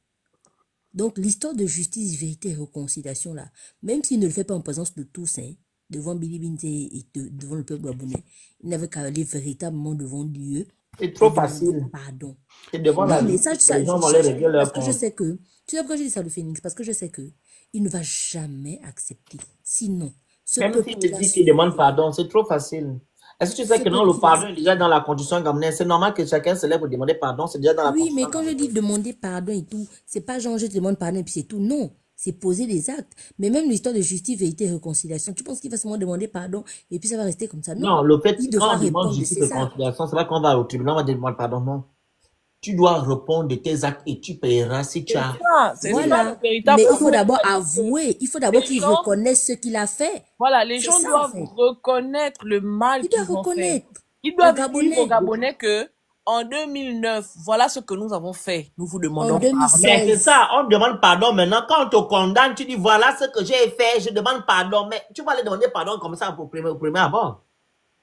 Donc, l'histoire de justice, vérité et réconciliation, là, même s'il ne le fait pas en présence de tous, hein, devant Billy Binte et devant le peuple gabonais, il n'avait qu'à aller véritablement devant Dieu. C'est trop facile. Pardon. Et devant la vie, les gens vont les régler leur compte. Parce que je sais que, tu sais pourquoi je dis ça, le Phénix? Parce que je sais que il ne va jamais accepter. Sinon, ce même s'il me dit qu'il demande pardon, c'est trop facile. Est-ce que tu sais que non, le pardon est déjà dans la condition gabonaise? C'est normal que chacun se lève pour demander pardon, c'est déjà dans la condition. Oui, mais quand je dis demander pardon et tout, c'est pas genre je te demande pardon et puis c'est tout. Non, c'est poser des actes. Mais même l'histoire de justice, vérité et réconciliation, tu penses qu'il va seulement demander pardon et puis ça va rester comme ça? Non, le fait que quand on demande justice et réconciliation, c'est pas qu'on va au tribunal, on va demander pardon, non. Tu dois répondre de tes actes et tu paieras si tu as... Voilà, mais il faut d'abord avouer, il faut d'abord qu'il reconnaisse ce qu'il a fait. Voilà, les gens doivent reconnaître le mal qu'ils ont fait. Ils doivent dire aux Gabonais que en 2009, voilà ce que nous avons fait. Nous vous demandons pardon. Mais c'est ça, on demande pardon maintenant. Quand on te condamne, tu dis voilà ce que j'ai fait, je demande pardon. Mais tu vas aller demander pardon comme ça au premier abord.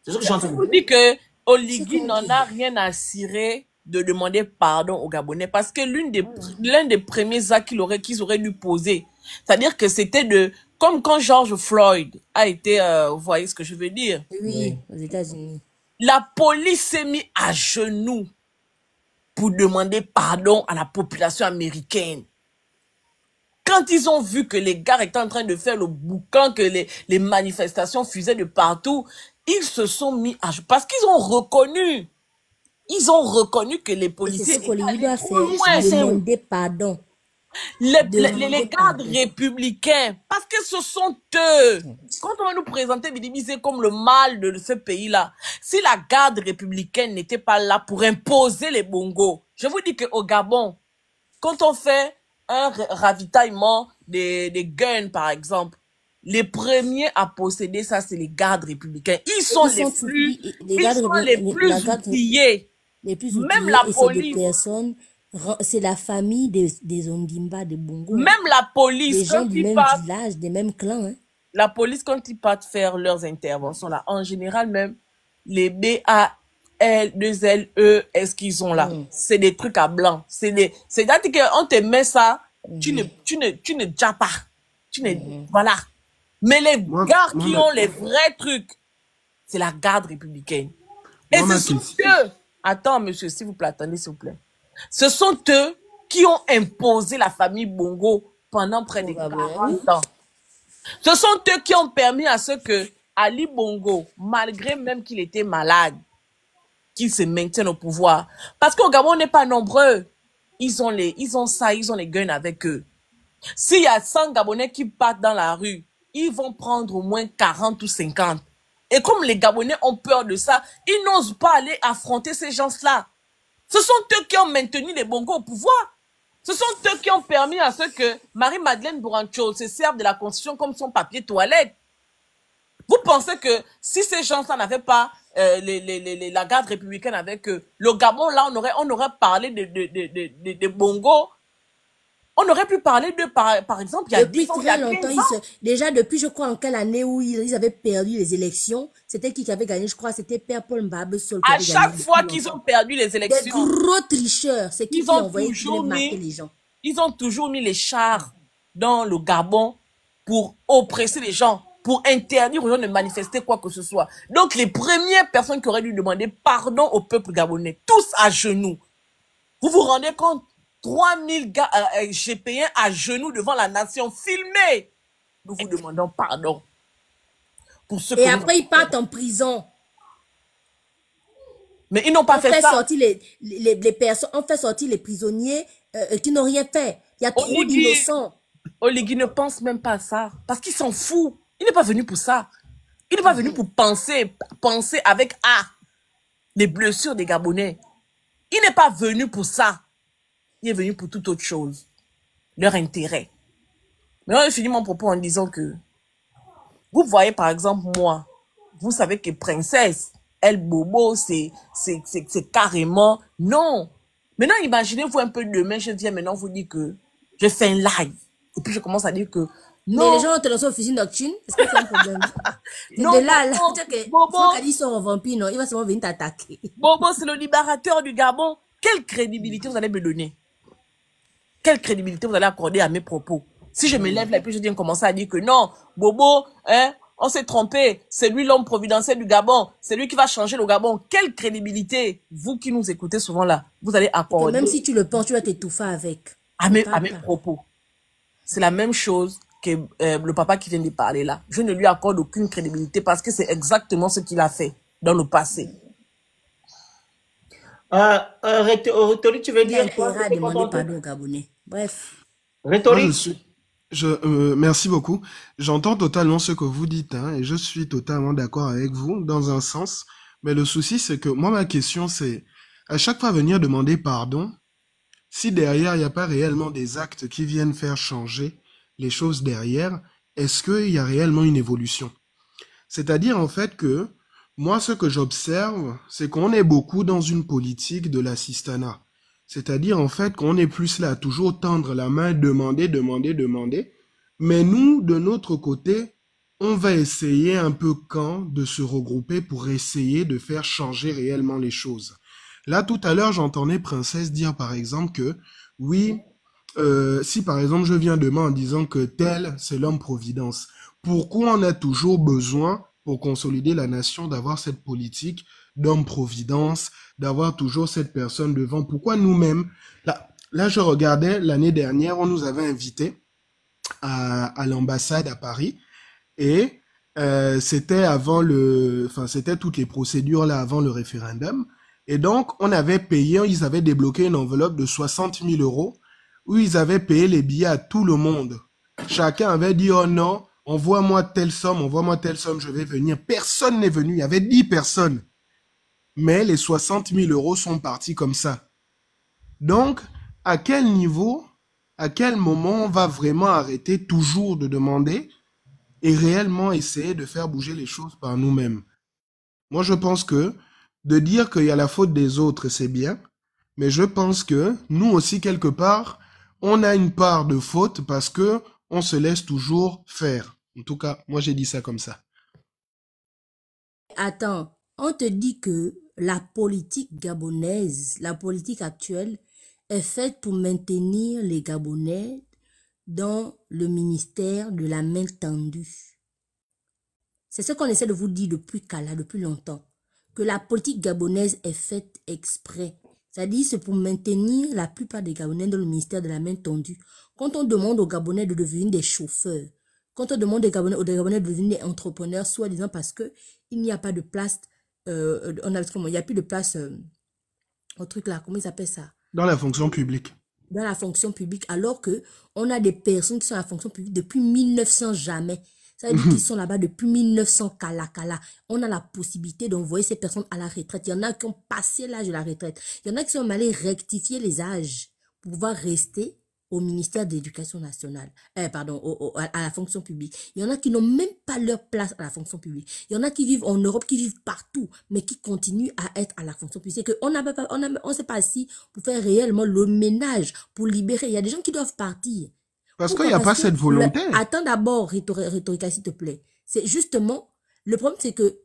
C'est ce que je suis en train de dire. Je dis que Oligui n'en a rien à cirer de demander pardon aux Gabonais parce que l'un des premiers actes qu'ils auraient dû poser, c'est-à-dire que c'était comme quand George Floyd a été, vous voyez ce que je veux dire? Oui, aux États-Unis. La police s'est mise à genoux pour demander pardon à la population américaine. Quand ils ont vu que les gars étaient en train de faire le boucan, que les manifestations fusaient de partout, ils se sont mis à genoux parce qu'ils ont reconnu. Ils ont reconnu que les policiers étaient allés trop loin. Demander pardon. Les gardes républicains, parce que ce sont eux. Quand on va nous présenter Bidibizé comme le mal de ce pays-là, si la garde républicaine n'était pas là pour imposer les bongos, je vous dis qu'au Gabon, quand on fait un ravitaillement des guns, par exemple, les premiers à posséder ça, c'est les gardes républicains. Ils sont les plus outillés. Même la police. C'est la famille des Ondimba, des Bongo. Même la police. Des gens du même village, des mêmes clans. Hein. La police, quand ils partent faire leurs interventions, là, en général même, les BAL2LE, est-ce qu'ils ont là? C'est des trucs à blanc. C'est-à-dire qu'on te met ça, tu ne déjà pas. Voilà. Mais les gars qui ont les vrais trucs, c'est la garde républicaine. Et ce sont eux. Attends, monsieur, s'il vous plaît, attendez, s'il vous plaît. Ce sont eux qui ont imposé la famille Bongo pendant près de 40 ans. Ce sont eux qui ont permis à ce que Ali Bongo, malgré même qu'il était malade, qu'il se maintienne au pouvoir. Parce qu'au Gabon, on n'est pas nombreux. Ils ont les guns avec eux. S'il y a 100 Gabonais qui partent dans la rue, ils vont prendre au moins 40 ou 50. Et comme les Gabonais ont peur de ça, ils n'osent pas aller affronter ces gens-là. Ce sont eux qui ont maintenu les Bongos au pouvoir. Ce sont eux qui ont permis à ce que Marie-Madeleine Bourancho se serve de la Constitution comme son papier toilette. Vous pensez que si ces gens-là n'avaient pas la garde républicaine avec eux, le Gabon, là, on aurait parlé de Bongos. On aurait pu parler d'eux, par exemple, il y a 10 ans, il y a 15 ans. Déjà, depuis, je crois, en quelle année où ils avaient perdu les élections, c'était qui avait gagné, je crois, c'était Père Paul Mbabe Sol. À chaque fois qu'ils ont perdu les élections. Des gros tricheurs, c'est qui ont envoyé marquer les gens. Ils ont toujours mis les chars dans le Gabon pour oppresser les gens, pour interdire aux gens de manifester quoi que ce soit. Donc, les premières personnes qui auraient dû demander pardon au peuple gabonais, tous à genoux. Vous vous rendez compte? 3000 gars GPN à genoux devant la nation, filmés. Nous vous demandons pardon. Pour ce et après, ils partent en prison. Mais ils n'ont pas fait ça. Les personnes, on fait sortir les prisonniers qui n'ont rien fait. Il y a trop d'innocents. Oligui ne pense même pas à ça. Parce qu'il s'en fout. Il n'est pas venu pour ça. Il n'est pas venu pour penser avec les blessures des Gabonais. Il n'est pas venu pour ça. Il est venu pour toute autre chose. Leur intérêt. Mais on a fini mon propos en disant que vous voyez par exemple moi, vous savez que princesse, elle Bobo, c'est carrément non. Maintenant imaginez-vous un peu demain, je viens maintenant vous dire que je fais un live. Et puis je commence à dire que non. Mais les gens ont lancé officine nocturne, est-ce que c'est un problème? Non, de là, Bobo, ils sont en vampire, non, il va seulement venir t'attaquer. Bobo, c'est le libérateur du Gabon. Quelle crédibilité vous allez me donner? Quelle crédibilité vous allez accorder à mes propos? Si je me lève là et puis je viens commencer à dire que non, Bobo, hein, on s'est trompé, c'est lui l'homme providentiel du Gabon, c'est lui qui va changer le Gabon. Quelle crédibilité, vous qui nous écoutez souvent là, vous allez accorder? Même si tu le penses, tu vas t'étouffer avec. À mes propos. C'est la même chose que le papa qui vient de parler là. Je ne lui accorde aucune crédibilité parce que c'est exactement ce qu'il a fait dans le passé. Rhétorique, tu veux dire quoi? Il a demandé pardon aux Gabonais. Bref. Rhétorique. Merci beaucoup. J'entends totalement ce que vous dites, hein, et je suis totalement d'accord avec vous dans un sens. Mais le souci, c'est que moi, ma question, c'est à chaque fois venir demander pardon, si derrière, il n'y a pas réellement des actes qui viennent faire changer les choses derrière, est-ce qu'il y a réellement une évolution? C'est-à-dire, en fait, que moi, ce que j'observe, c'est qu'on est beaucoup dans une politique de l'assistanat. C'est-à-dire, en fait, qu'on est plus là à toujours tendre la main, demander. Mais nous, de notre côté, on va essayer un peu quand de se regrouper pour essayer de faire changer réellement les choses. Là, tout à l'heure, j'entendais Princesse dire, par exemple, que oui, si par exemple je viens demain en disant que tel, c'est l'homme-providence, pourquoi on a toujours besoin, pour consolider la nation, d'avoir cette politique d'homme-providence, d'avoir toujours cette personne devant? Pourquoi nous-mêmes, là, je regardais, l'année dernière, on nous avait invités à l'ambassade à Paris, et c'était c'était toutes les procédures là avant le référendum. Et donc, on avait payé, ils avaient débloqué une enveloppe de 60 000 € où ils avaient payé les billets à tout le monde. Chacun avait dit, oh non, envoie-moi telle somme, je vais venir. Personne n'est venu, il y avait 10 personnes. Mais les 60 000 € sont partis comme ça. Donc, à quel niveau, à quel moment on va vraiment arrêter toujours de demander et réellement essayer de faire bouger les choses par nous-mêmes? Moi, je pense que de dire qu'il y a la faute des autres, c'est bien, mais je pense que nous aussi, quelque part, on a une part de faute parce que on se laisse toujours faire. En tout cas, moi, j'ai dit ça comme ça. Attends, on te dit que la politique gabonaise, la politique actuelle, est faite pour maintenir les Gabonais dans le ministère de la main tendue. C'est ce qu'on essaie de vous dire depuis Kala, depuis longtemps. Que la politique gabonaise est faite exprès. C'est-à-dire c'est pour maintenir la plupart des Gabonais dans le ministère de la main tendue. Quand on demande aux Gabonais de devenir des chauffeurs, quand on demande aux Gabonais de devenir des entrepreneurs, soi-disant parce que il n'y a pas de place, il n'y a plus de place au truc là, comment ils appellent ça? Dans la fonction publique. Dans la fonction publique, alors que on a des personnes qui sont dans la fonction publique depuis 1900 jamais. Ça veut dire qu'ils sont là-bas depuis 1900 Kala. On a la possibilité d'envoyer ces personnes à la retraite. Il y en a qui ont passé l'âge de la retraite. Il y en a qui sont allés rectifier les âges pour pouvoir rester au ministère de l'Éducation nationale. À la fonction publique. Il y en a qui n'ont même pas leur place à la fonction publique. Il y en a qui vivent en Europe, qui vivent partout, mais qui continuent à être à la fonction publique. C'est qu'on on s'est pas assis pour faire réellement le ménage, pour libérer. Il y a des gens qui doivent partir. Parce qu'il n'y a pas cette volonté. Attends d'abord, Rhétorica, s'il te plaît. C'est justement, le problème, c'est que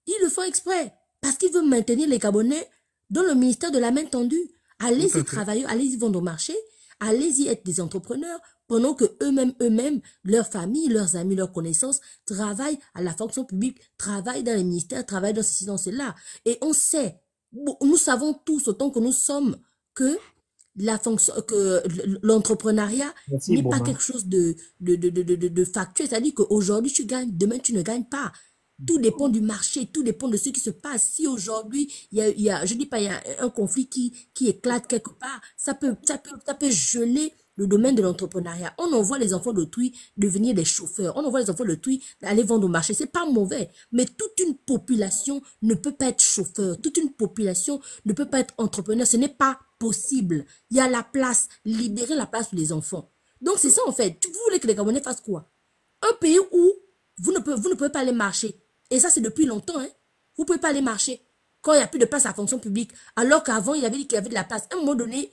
ils le font exprès. Parce qu'ils veulent maintenir les Gabonais dans le ministère de la main tendue. Allez-y travailler, allez-y vendre au marché, allez-y être des entrepreneurs, pendant que eux-mêmes, leurs familles, leurs amis, leurs connaissances, travaillent à la fonction publique, travaillent dans les ministères, travaillent dans ceci, dans cela. Et on sait, nous savons tous, autant que nous sommes, que l'entrepreneuriat n'est pas quelque chose de factuel. C'est-à-dire qu'aujourd'hui, tu gagnes, demain, tu ne gagnes pas. Tout dépend du marché, tout dépend de ce qui se passe. Si aujourd'hui, je dis pas, il y a un conflit qui éclate quelque part, ça peut geler le domaine de l'entrepreneuriat. On envoie les enfants d'autrui devenir des chauffeurs. On envoie les enfants d'autrui aller vendre au marché. C'est pas mauvais. Mais toute une population ne peut pas être chauffeur. Toute une population ne peut pas être entrepreneur. Ce n'est pas possible. Il y a la place. Libérer la place pour les enfants. Donc c'est ça en fait. Vous voulez que les Gabonais fassent quoi? Un pays où vous ne pouvez pas aller marcher. Et ça c'est depuis longtemps. Hein? Vous ne pouvez pas aller marcher quand il n'y a plus de place à la fonction publique. Alors qu'avant il avait dit qu'il y avait de la place. À un moment donné,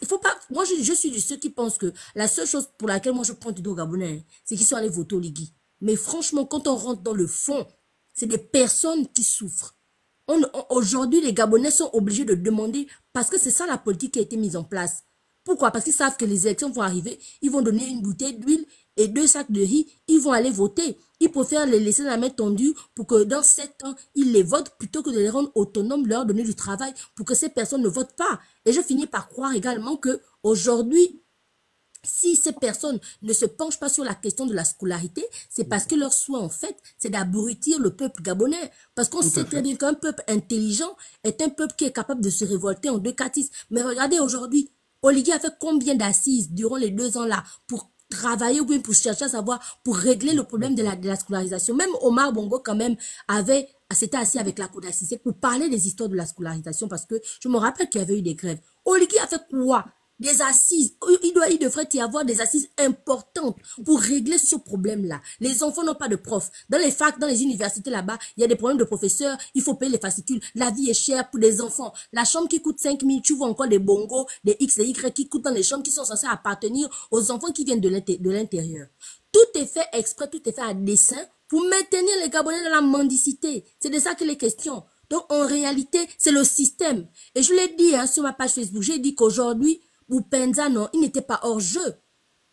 faut pas. Moi, je suis de ceux qui pensent que la seule chose pour laquelle moi je pointe du dos aux Gabonais, c'est qu'ils sont allés voter au Ligui. Mais franchement, quand on rentre dans le fond, c'est des personnes qui souffrent. Aujourd'hui, les Gabonais sont obligés de demander, parce que c'est ça la politique qui a été mise en place. Pourquoi? Parce qu'ils savent que les élections vont arriver, ils vont donner une bouteille d'huile et 2 sacs de riz, ils vont aller voter. Ils préfèrent les laisser dans la main tendue pour que dans 7 ans, ils les votent plutôt que de les rendre autonomes, leur donner du travail pour que ces personnes ne votent pas. Et je finis par croire également que aujourd'hui, si ces personnes ne se penchent pas sur la question de la scolarité, c'est parce que leur souhait, en fait, c'est d'abrutir le peuple gabonais. Parce qu'on sait très bien qu'un peuple intelligent est un peuple qui est capable de se révolter en 2 quartistes. Mais regardez aujourd'hui, Oligui a fait combien d'assises durant les 2 ans là pour travailler ou bien pour chercher à savoir, pour régler le problème de la scolarisation. Même Omar Bongo quand même s'était assis avec la cour d'assises pour parler des histoires de la scolarisation parce que je me rappelle qu'il y avait eu des grèves. Oligui a fait quoi? Des assises. Il devrait y avoir des assises importantes pour régler ce problème-là. Les enfants n'ont pas de profs. Dans les facs, dans les universités là-bas, il y a des problèmes de professeurs. Il faut payer les fascicules. La vie est chère pour les enfants. La chambre qui coûte 5 000, tu vois encore des bongos, des X, des Y qui coûtent dans les chambres qui sont censées appartenir aux enfants qui viennent de l'intérieur. Tout est fait exprès, tout est fait à dessein pour maintenir les Gabonais dans la mendicité. C'est de ça qu'il est question. Donc, en réalité, c'est le système. Et je l'ai dit sur ma page Facebook, j'ai dit qu'aujourd'hui, Boupenza, non, il n'était pas hors jeu.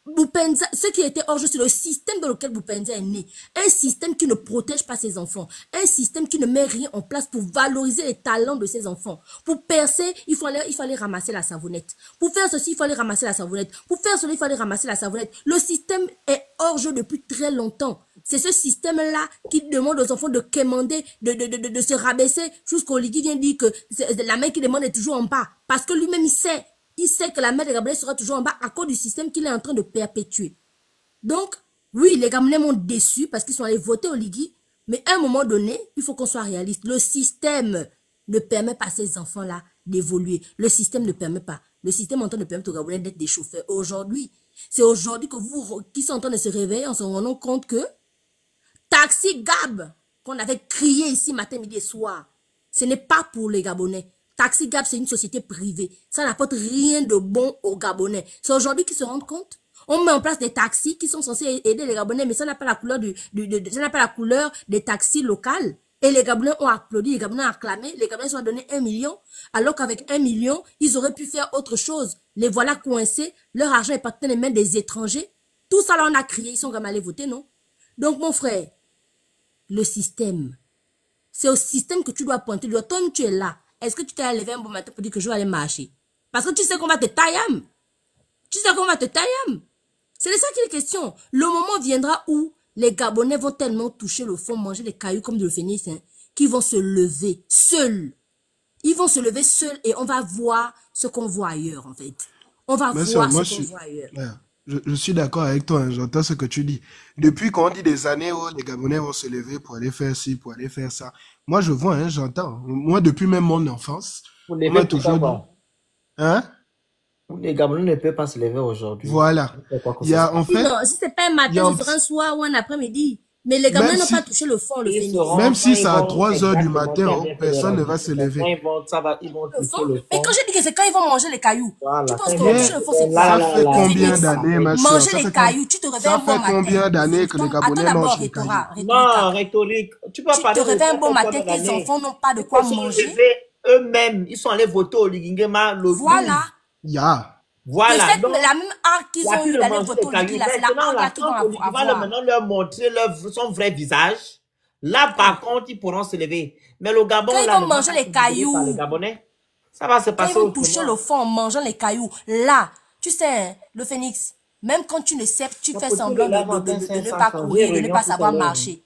Boupenza, ce qui était hors jeu, c'est le système dans lequel Boupenza est né. Un système qui ne protège pas ses enfants. Un système qui ne met rien en place pour valoriser les talents de ses enfants. Pour percer, il fallait ramasser la savonnette. Pour faire ceci, il fallait ramasser la savonnette. Pour faire cela, il fallait ramasser la savonnette. Le système est hors jeu depuis très longtemps. C'est ce système-là qui demande aux enfants de quémander, de se rabaisser, jusqu'au lit qui vient dire que la mère qui demande est toujours en bas. Parce que lui-même, il sait que la mère des Gabonais sera toujours en bas à cause du système qu'il est en train de perpétuer. Donc, oui, les Gabonais m'ont déçu parce qu'ils sont allés voter au Ligui, mais à un moment donné, il faut qu'on soit réaliste. Le système ne permet pas à ces enfants-là d'évoluer. Le système ne permet pas. Le système est en train de permettre aux Gabonais d'être des chauffeurs. Aujourd'hui, c'est aujourd'hui que vous, qui sont en train de se réveiller, en se rendant compte que Taxi Gab, qu'on avait crié ici matin, midi et soir, ce n'est pas pour les Gabonais. Taxi Gab, c'est une société privée. Ça n'apporte rien de bon aux Gabonais. C'est aujourd'hui qu'ils se rendent compte. On met en place des taxis qui sont censés aider les Gabonais, mais ça n'a pas la couleur ça n'a pas la couleur des taxis locaux. Et les Gabonais ont applaudi, les Gabonais ont acclamé, les Gabonais ont donné 1 million, alors qu'avec 1 million, ils auraient pu faire autre chose. Les voilà coincés, leur argent est parti dans les mains des étrangers. Tout ça là, on a crié, ils sont comme allés voter, non? Donc, mon frère, le système, c'est au système que tu dois pointer. Toi, tu es là. Est-ce que tu t'es levé un bon matin pour dire que je vais aller marcher? Parce que tu sais qu'on va te taillam. Tu sais qu'on va te taillam. C'est de ça qu'il est question. Le moment viendra où les Gabonais vont tellement toucher le fond, manger les cailloux comme du phénix, qu'ils vont se lever seuls. Ils vont se lever seuls et on va voir ce qu'on voit ailleurs, en fait. On va voir ce qu'on voit ailleurs. Je suis d'accord avec toi, j'entends ce que tu dis. Depuis qu'on dit des années où les Gabonais vont se lever pour aller faire ci, pour aller faire ça. Moi, je vois, j'entends. Moi, depuis même mon enfance, on m'a toujours dit... Les Gabonais ne peuvent pas se lever aujourd'hui. Voilà. Il y a, en fait... Non, si c'est pas un matin, ce sera un soir ou un après-midi. Mais les Gabonais n'ont pas touché le fond, le phénix. Même si c'est à 3 h du matin, personne ne va se lever. Mais quand je dis que c'est quand ils vont manger les cailloux, tu penses qu'on touche le fond, c'est ça fait combien d'années, ma soeur? Manger les cailloux, tu te réveilles un bon matin. Ça fait combien d'années que les Gabonais mangent les cailloux? Non, rhétorique. Tu te réveilles un bon matin, tes enfants n'ont pas de quoi manger. Eux-mêmes, ils sont allés voter au Ligingema le 12. Voilà. Voilà. Donc, la même art qu'ils ont eu d'aller voter au Ligui, là, c'est la art qu'ils vont avoir. On va maintenant leur montrer son vrai visage. Là, par contre, ils pourront se lever. Mais le Gabon, quand ils vont manger les cailloux, les Gabonais, ça va se passer. Quand ils vont toucher le fond en mangeant les cailloux, là, tu sais, le phénix, même quand tu ne sais, tu fais semblant de ne pas courir, de ne pas savoir marcher.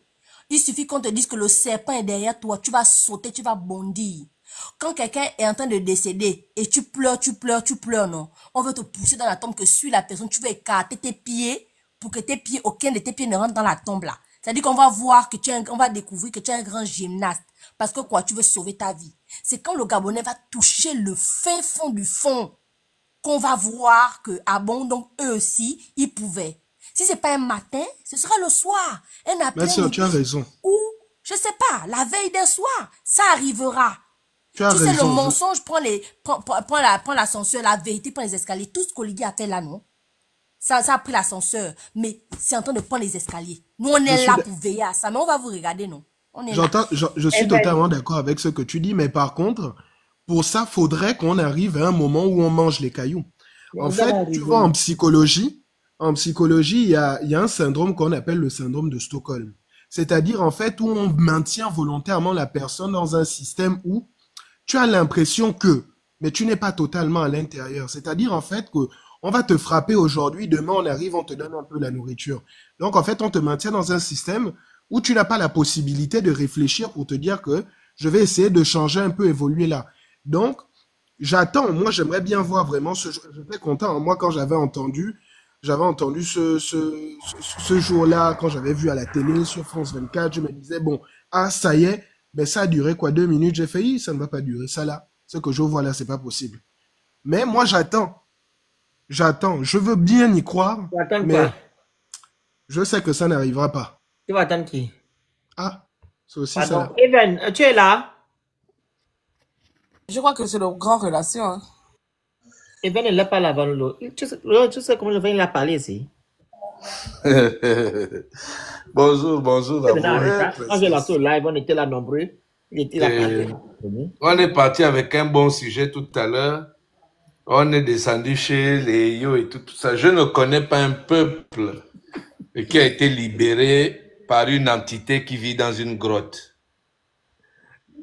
Il suffit qu'on te dise que le serpent est derrière toi, tu vas sauter, tu vas bondir. Quand quelqu'un est en train de décéder et tu pleures, non. On veut te pousser dans la tombe que suit la personne. Tu veux écarter tes pieds pour que aucun de tes pieds ne rentre dans la tombe là. C'est-à-dire qu'on va voir que on va découvrir que tu es un grand gymnaste. Parce que quoi, tu veux sauver ta vie. C'est quand le Gabonais va toucher le fin fond du fond qu'on va voir que, ah bon, donc eux aussi, ils pouvaient. Si c'est pas un matin, ce sera le soir. Un après-midi. Tu as raison. Ou, je sais pas, la veille d'un soir, ça arrivera. Tu sais, le mensonge prend l'ascenseur, la vérité prend les escaliers. Tout ce qu'Oligui a fait là, non? Ça a pris l'ascenseur, mais c'est en train de prendre les escaliers. Nous, on est là pour veiller à ça, mais on va vous regarder, non? Je suis totalement d'accord avec ce que tu dis, mais par contre, pour ça, faudrait qu'on arrive à un moment où on mange les cailloux. En fait, tu vois, en psychologie, il y a un syndrome qu'on appelle le syndrome de Stockholm. C'est-à-dire, en fait, où on maintient volontairement la personne dans un système où tu as l'impression que, mais tu n'es pas totalement à l'intérieur. C'est-à-dire, en fait, que on va te frapper aujourd'hui, demain on arrive, on te donne un peu la nourriture. Donc, en fait, on te maintient dans un système où tu n'as pas la possibilité de réfléchir pour te dire que je vais essayer de changer un peu, évoluer là. Donc, j'attends. Moi, j'aimerais bien voir vraiment ce jour. J'étais content. Moi, quand j'avais entendu ce jour-là, quand j'avais vu à la télé sur France 24, je me disais, bon, ah, ça y est, ben ça a duré quoi, 2 minutes, j'ai fait, ça ne va pas durer, ça là, ce que je vois là, c'est pas possible. Mais moi, j'attends, je veux bien y croire, mais quoi? Je sais que ça n'arrivera pas. Tu vas attendre qui? Ah, c'est aussi ça là. Even, tu es là? Je crois que c'est le grand relation. Hein. Even, il n'est pas là avant l'eau. Tu sais comment il a parlé ici? Bonjour, bonjour à vous. Quand j'ai lancé le live, on était là nombreux. On est parti avec un bon sujet tout à l'heure. On est descendu chez les Yo et tout ça. Je ne connais pas un peuple qui a été libéré par une entité qui vit dans une grotte.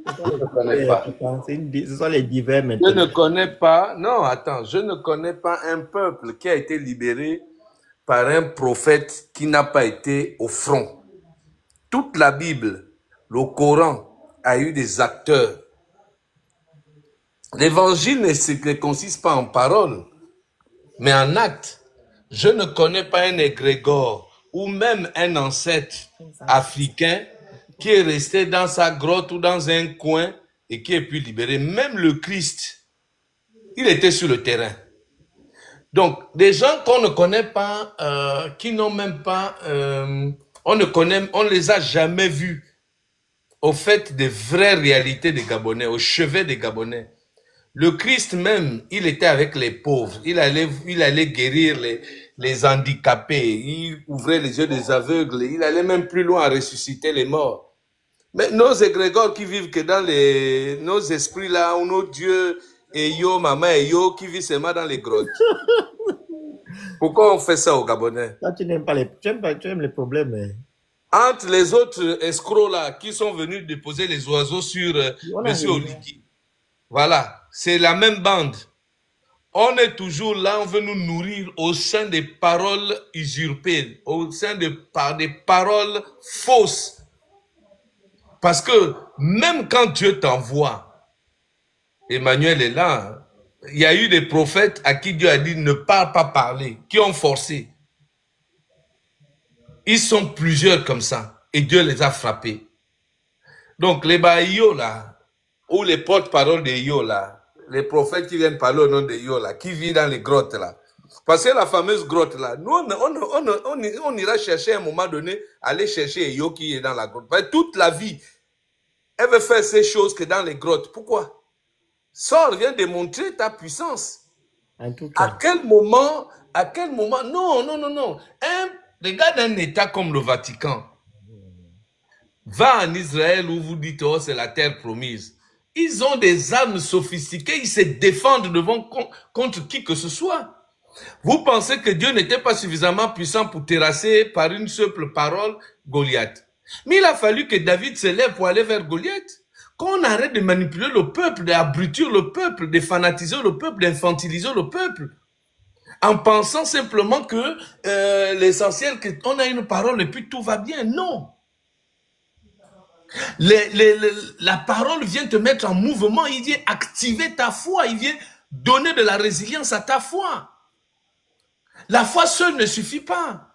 Je ne connais pas. Ce sont les divers maintenant. Je ne connais pas, non, attends, je ne connais pas un peuple qui a été libéré par un prophète qui n'a pas été au front. Toute la Bible, le Coran, a eu des acteurs. L'évangile ne consiste pas en paroles, mais en actes. Je ne connais pas un égrégore ou même un ancêtre africain qui est resté dans sa grotte ou dans un coin et qui est pu libérer. Même le Christ, il était sur le terrain. Donc, des gens qu'on ne connaît pas, qui n'ont même pas, on ne les a jamais vus au fait des vraies réalités des Gabonais, au chevet des Gabonais. Le Christ même, il était avec les pauvres, il allait guérir les handicapés, il ouvrait les yeux des aveugles, il allait même plus loin à ressusciter les morts. Mais nos égrégores qui vivent que dans nos esprits là, ou nos dieux, et yo, maman et yo, qui vivent seulement dans les grottes. Pourquoi on fait ça aux Gabonais? Là, tu n'aimes pas tu aimes les problèmes. Hein. Entre les autres escrocs là, qui sont venus déposer les oiseaux sur Monsieur Oligui. Voilà, c'est la même bande. On est toujours là, on veut nous nourrir au sein des paroles usurpées, au sein des paroles fausses. Parce que même quand Dieu t'envoie, Emmanuel est là, hein, il y a eu des prophètes à qui Dieu a dit ne pas parler, qui ont forcé. Ils sont plusieurs comme ça, et Dieu les a frappés. Donc les Baïyo là, ou les porte-paroles des Yo là, les prophètes qui viennent parler au nom des Yo là, qui vivent dans les grottes là. Parce que la fameuse grotte là, nous on ira chercher à un moment donné, aller chercher Yo qui est dans la grotte. Parce que toute la vie, elle veut faire ces choses que dans les grottes. Pourquoi? Sors, viens démontrer ta puissance. À quel moment, non. Regarde un État comme le Vatican. Va en Israël où vous dites, oh, c'est la terre promise. Ils ont des armes sophistiquées, ils se défendent contre qui que ce soit. Vous pensez que Dieu n'était pas suffisamment puissant pour terrasser par une simple parole Goliath. Mais il a fallu que David se lève pour aller vers Goliath. Qu'on arrête de manipuler le peuple, d'abrutir le peuple, de fanatiser le peuple, d'infantiliser le peuple. En pensant simplement que l'essentiel, qu'on a une parole et puis tout va bien. Non. La parole vient te mettre en mouvement, il vient activer ta foi, il vient donner de la résilience à ta foi. La foi seule ne suffit pas.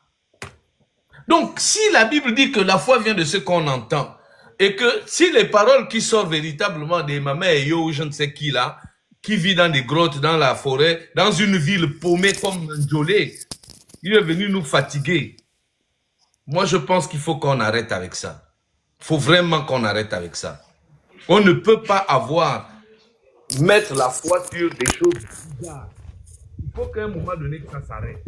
Donc, si la Bible dit que la foi vient de ce qu'on entend, et que si les paroles qui sortent véritablement des mamans et yo, je ne sais qui là, qui vit dans des grottes, dans la forêt, dans une ville paumée comme Ndjolé, il est venu nous fatiguer. Moi, je pense qu'il faut qu'on arrête avec ça. Il faut vraiment qu'on arrête avec ça. On ne peut pas mettre la foi sur des choses bizarres. Il faut qu'à un moment donné que ça s'arrête.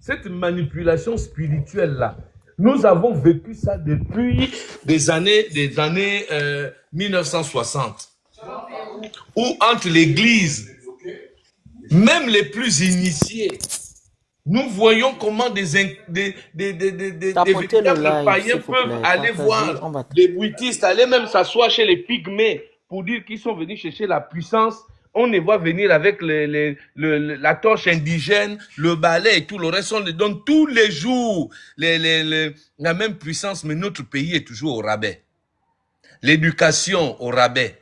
Cette manipulation spirituelle-là, nous avons vécu ça depuis des années 1960. Où entre l'église, même les plus initiés, nous voyons comment des païens peuvent aller voir des bouddhistes, aller même s'asseoir chez les pygmées pour dire qu'ils sont venus chercher la puissance. On les voit venir avec la torche indigène, le balai et tout le reste. On les donne tous les jours la même puissance, mais notre pays est toujours au rabais. L'éducation au rabais.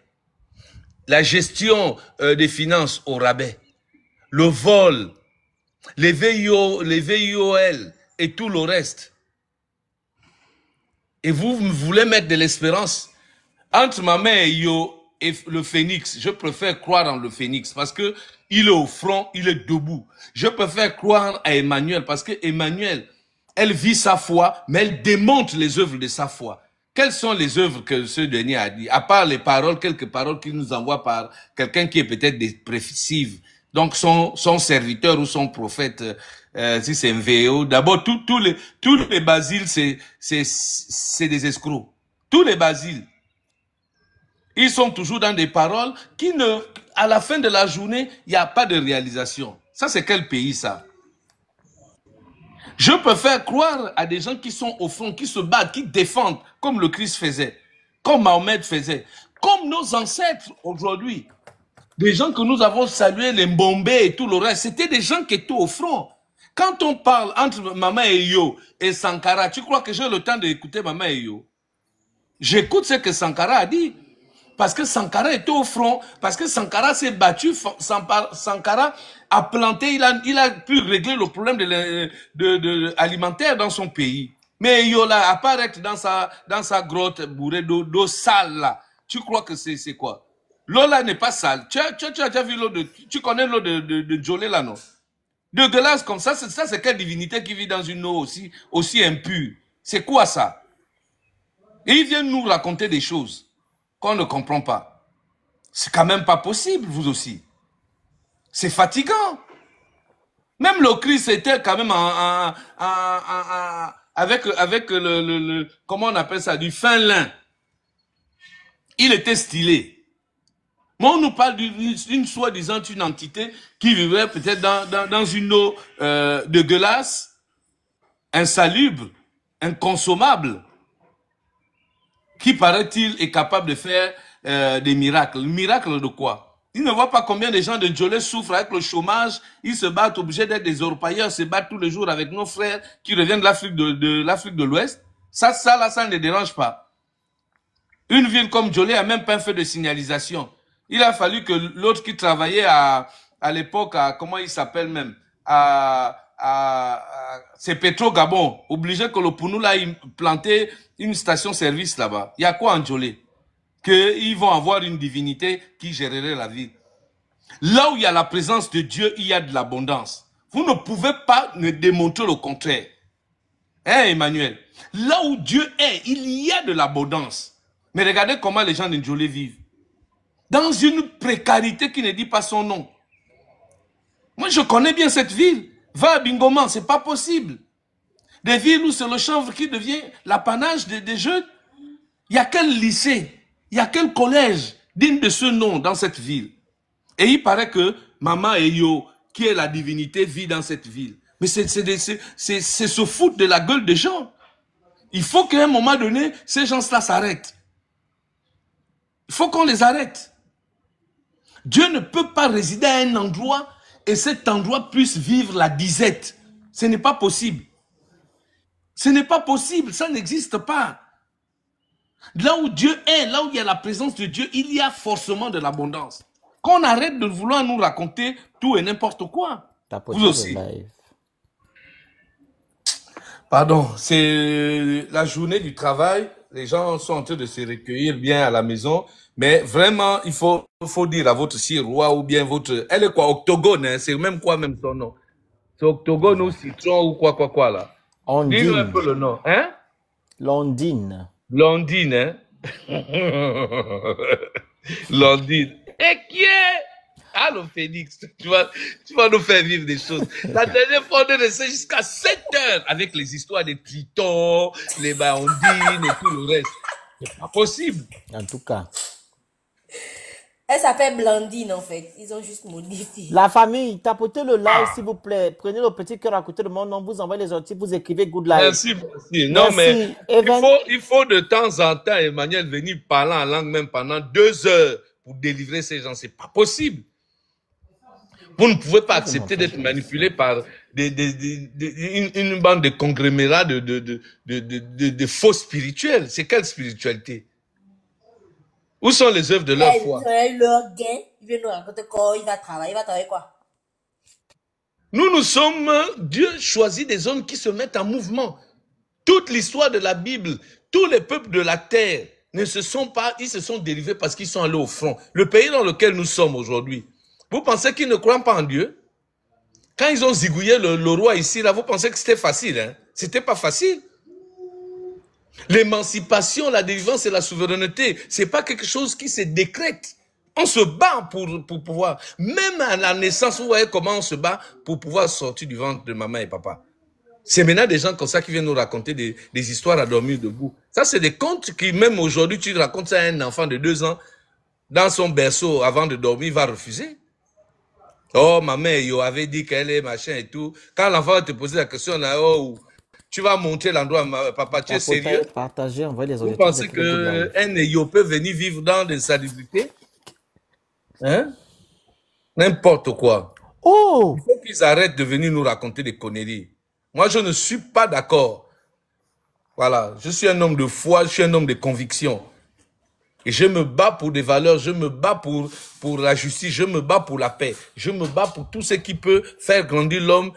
La gestion des finances au rabais. Le vol. Les VIOL et tout le reste. Et vous voulez mettre de l'espérance entre ma mère et le phénix. Je préfère croire en le phénix parce que il est au front, il est debout. Je préfère croire à Emmanuel parce que Emmanuel, elle vit sa foi, mais elle démontre les œuvres de sa foi. Quelles sont les œuvres que ce dernier a dit? À part les paroles, quelques paroles qu'il nous envoie par quelqu'un qui est peut-être dépressif, Donc, son serviteur ou son prophète, si c'est un VO, d'abord, tous les basiles, c'est des escrocs. Tous les basiles. Ils sont toujours dans des paroles qui à la fin de la journée, il n'y a pas de réalisation. Ça, c'est quel pays, ça? Je peux faire croire à des gens qui sont au front, qui se battent, qui défendent, comme le Christ faisait, comme Mahomet faisait, comme nos ancêtres aujourd'hui. Des gens que nous avons salués, les Mbombé et tout le reste, c'était des gens qui étaient au front. Quand on parle entre Mama Eyo et Sankara, tu crois que j'ai le temps d'écouter Mama Eyo? J'écoute ce que Sankara a dit. Parce que Sankara était au front, parce que Sankara s'est battu, Sankara a planté, il a pu régler le problème alimentaire dans son pays. Mais Eyo là, apparaître dans sa grotte bourrée d'eau sale là, tu crois que c'est quoi? L'eau là n'est pas sale. Tu as déjà vu l'eau tu connais l'eau de Djolé là, non? De glace comme ça, c'est quelle divinité qui vit dans une eau aussi impure? C'est quoi ça? Et ils viennent nous raconter des choses qu'on ne comprend pas. C'est quand même pas possible, vous aussi. C'est fatigant. Même le Christ était quand même avec le comment on appelle ça, du fin lin. Il était stylé. Mais on nous parle d'une soi-disant une entité qui vivrait peut-être dans une eau de glace, insalubre, inconsommable, qui paraît-il est capable de faire des miracles. Miracle de quoi? Ils ne voient pas combien de gens de Djolé souffrent avec le chômage. Ils se battent, obligés d'être des orpailleurs, se battent tous les jours avec nos frères qui reviennent de l'Afrique de l'Ouest. Ça ne les dérange pas. Une ville comme Djolé a même pas fait de signalisation. Il a fallu que l'autre qui travaillait à l'époque, comment il s'appelle même, c'est Petro Gabon, obligé que le Pounou là, il plantait une station-service là-bas. Il y a quoi en Djolé? Qu'ils vont avoir une divinité qui gérerait la ville. Là où il y a la présence de Dieu, il y a de l'abondance. Vous ne pouvez pas me démontrer le contraire. Hein, Emmanuel? Là où Dieu est, il y a de l'abondance. Mais regardez comment les gens de Djolé vivent. Dans une précarité qui ne dit pas son nom. Moi, je connais bien cette ville. Va à Bingoman, c'est pas possible. Des villes où c'est le chanvre qui devient l'apanage des jeunes. Il y a quel lycée, il y a quel collège digne de ce nom dans cette ville? Et il paraît que Mama Eyo, qui est la divinité, vit dans cette ville. Mais c'est se foutre de la gueule des gens. Il faut qu'à un moment donné, ces gens-là s'arrêtent. Il faut qu'on les arrête. Dieu ne peut pas résider à un endroit et cet endroit puisse vivre la disette. Ce n'est pas possible. Ce n'est pas possible, ça n'existe pas. Là où Dieu est, là où il y a la présence de Dieu, il y a forcément de l'abondance. Qu'on arrête de vouloir nous raconter tout et n'importe quoi. Vous aussi. Pardon, c'est la journée du travail. Les gens sont en train de se recueillir bien à la maison. Mais vraiment, il faut dire à votre roi ou bien votre... Elle est quoi? Octogone, hein? C'est même quoi même son nom? C'est Octogone ou Citron ou quoi là? Dis-nous un peu le nom, hein? Londine. Londine, hein? Londine. Et qui est? Allô, Phoenix, tu vas nous faire vivre des choses. La dernière fois, on est resté jusqu'à 7 heures avec les histoires des tritons, les bandines et tout le reste. C'est pas possible. En tout cas. Elle s'appelle Blandine, en fait. Ils ont juste modifié. La famille, tapotez le live, s'il vous plaît. Prenez le petit cœur à côté de mon nom, vous envoyez les articles, vous écrivez good live. Merci. Non, mais il faut de temps en temps, Emmanuel, venir parler en langue même pendant 2 heures pour délivrer ces gens. C'est pas possible. Vous ne pouvez pas accepter d'être manipulé par une bande de conglomérats de faux spirituels. C'est quelle spiritualité? Où sont les œuvres de leur foi? Leur gain, il vient nous raconter quoi, il va travailler quoi? Nous sommes, Dieu choisit des hommes qui se mettent en mouvement. Toute l'histoire de la Bible, tous les peuples de la terre ils se sont dérivés parce qu'ils sont allés au front. Le pays dans lequel nous sommes aujourd'hui, vous pensez qu'ils ne croient pas en Dieu? Quand ils ont zigouillé le roi ici, là, vous pensez que c'était facile, hein? C'était pas facile. L'émancipation, la délivrance et la souveraineté, c'est pas quelque chose qui se décrète On se bat pour pouvoir. Même à la naissance, vous voyez comment on se bat pour pouvoir sortir du ventre de maman et papa. C'est maintenant des gens comme ça qui viennent nous raconter des histoires à dormir debout. Ça, c'est des contes qui, même aujourd'hui, tu racontes ça à un enfant de 2 ans, dans son berceau, avant de dormir, il va refuser. Oh, ma mère, avait dit qu'elle est machin et tout. Quand l'enfant va te poser la question, là, oh, tu vas montrer l'endroit, papa, tu es sérieux? Partager, envoyer les Vous pensez qu'un Eyo peut venir vivre dans des salubrités? Hein? N'importe quoi. Oh! Il faut qu'ils arrêtent de venir nous raconter des conneries. Moi, je ne suis pas d'accord. Voilà, je suis un homme de foi, je suis un homme de conviction. Et je me bats pour des valeurs, je me bats pour la justice, je me bats pour la paix. Je me bats pour tout ce qui peut faire grandir l'homme,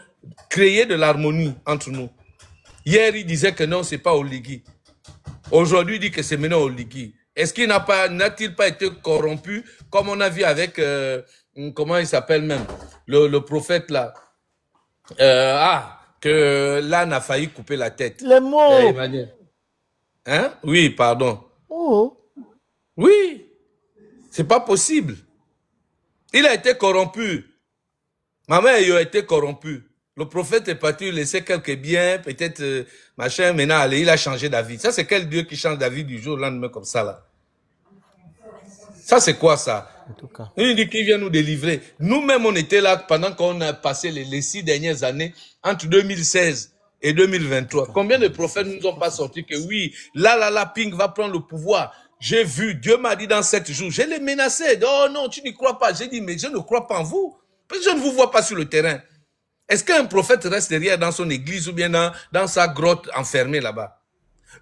créer de l'harmonie entre nous. Hier, il disait que non, c'est pas Oligui. Aujourd'hui, il dit que c'est maintenant Oligui. Est-ce qu'il n'a-t-il pas été corrompu, comme on a vu avec, comment il s'appelle même, le prophète là, que l'âne a failli couper la tête. Les mots. Hein? Oui, pardon. Oh. Oui. C'est pas possible. Il a été corrompu. Ma mère a été corrompue. Le prophète est parti laisser quelques biens, peut-être, machin, maintenant, allez, il a changé d'avis. Ça, c'est quel Dieu qui change d'avis du jour au lendemain comme ça, là? Ça, c'est quoi, ça? En tout cas. Il dit qu'il vient nous délivrer. Nous-mêmes, on était là pendant qu'on a passé les 6 dernières années, entre 2016 et 2023. Combien de prophètes nous ont pas sorti que oui, là, Ping va prendre le pouvoir. J'ai vu, Dieu m'a dit dans 7 jours, je l'ai menacé. Oh non, tu n'y crois pas. J'ai dit, mais je ne crois pas en vous. Parce que je ne vous vois pas sur le terrain. Est-ce qu'un prophète reste derrière dans son église ou bien dans sa grotte enfermée là-bas?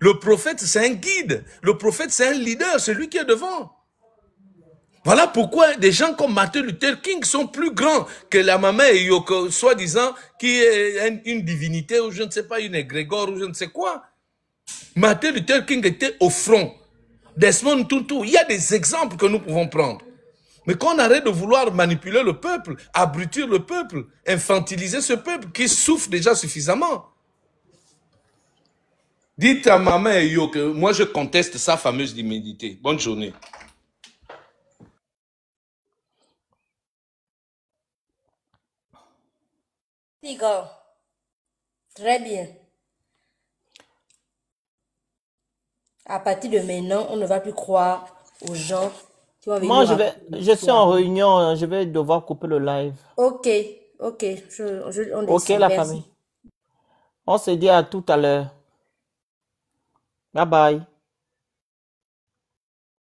Le prophète, c'est un guide. Le prophète, c'est un leader, c'est lui qui est devant. Voilà pourquoi des gens comme Martin Luther King sont plus grands que la maman et Yoko, soi-disant, qui est une divinité ou je ne sais pas, une égrégore ou je ne sais quoi. Martin Luther King était au front. Desmond Tutu, il y a des exemples que nous pouvons prendre. Mais qu'on arrête de vouloir manipuler le peuple, abrutir le peuple, infantiliser ce peuple qui souffre déjà suffisamment. Dites à maman et Yo que moi je conteste sa fameuse divinité. Bonne journée. D'accord. Très bien. À partir de maintenant, on ne va plus croire aux gens qui vont venir. Moi, je suis en réunion, je vais devoir couper le live. Ok. On Ok, décide. la Merci. famille. On se dit à tout à l'heure. Bye bye.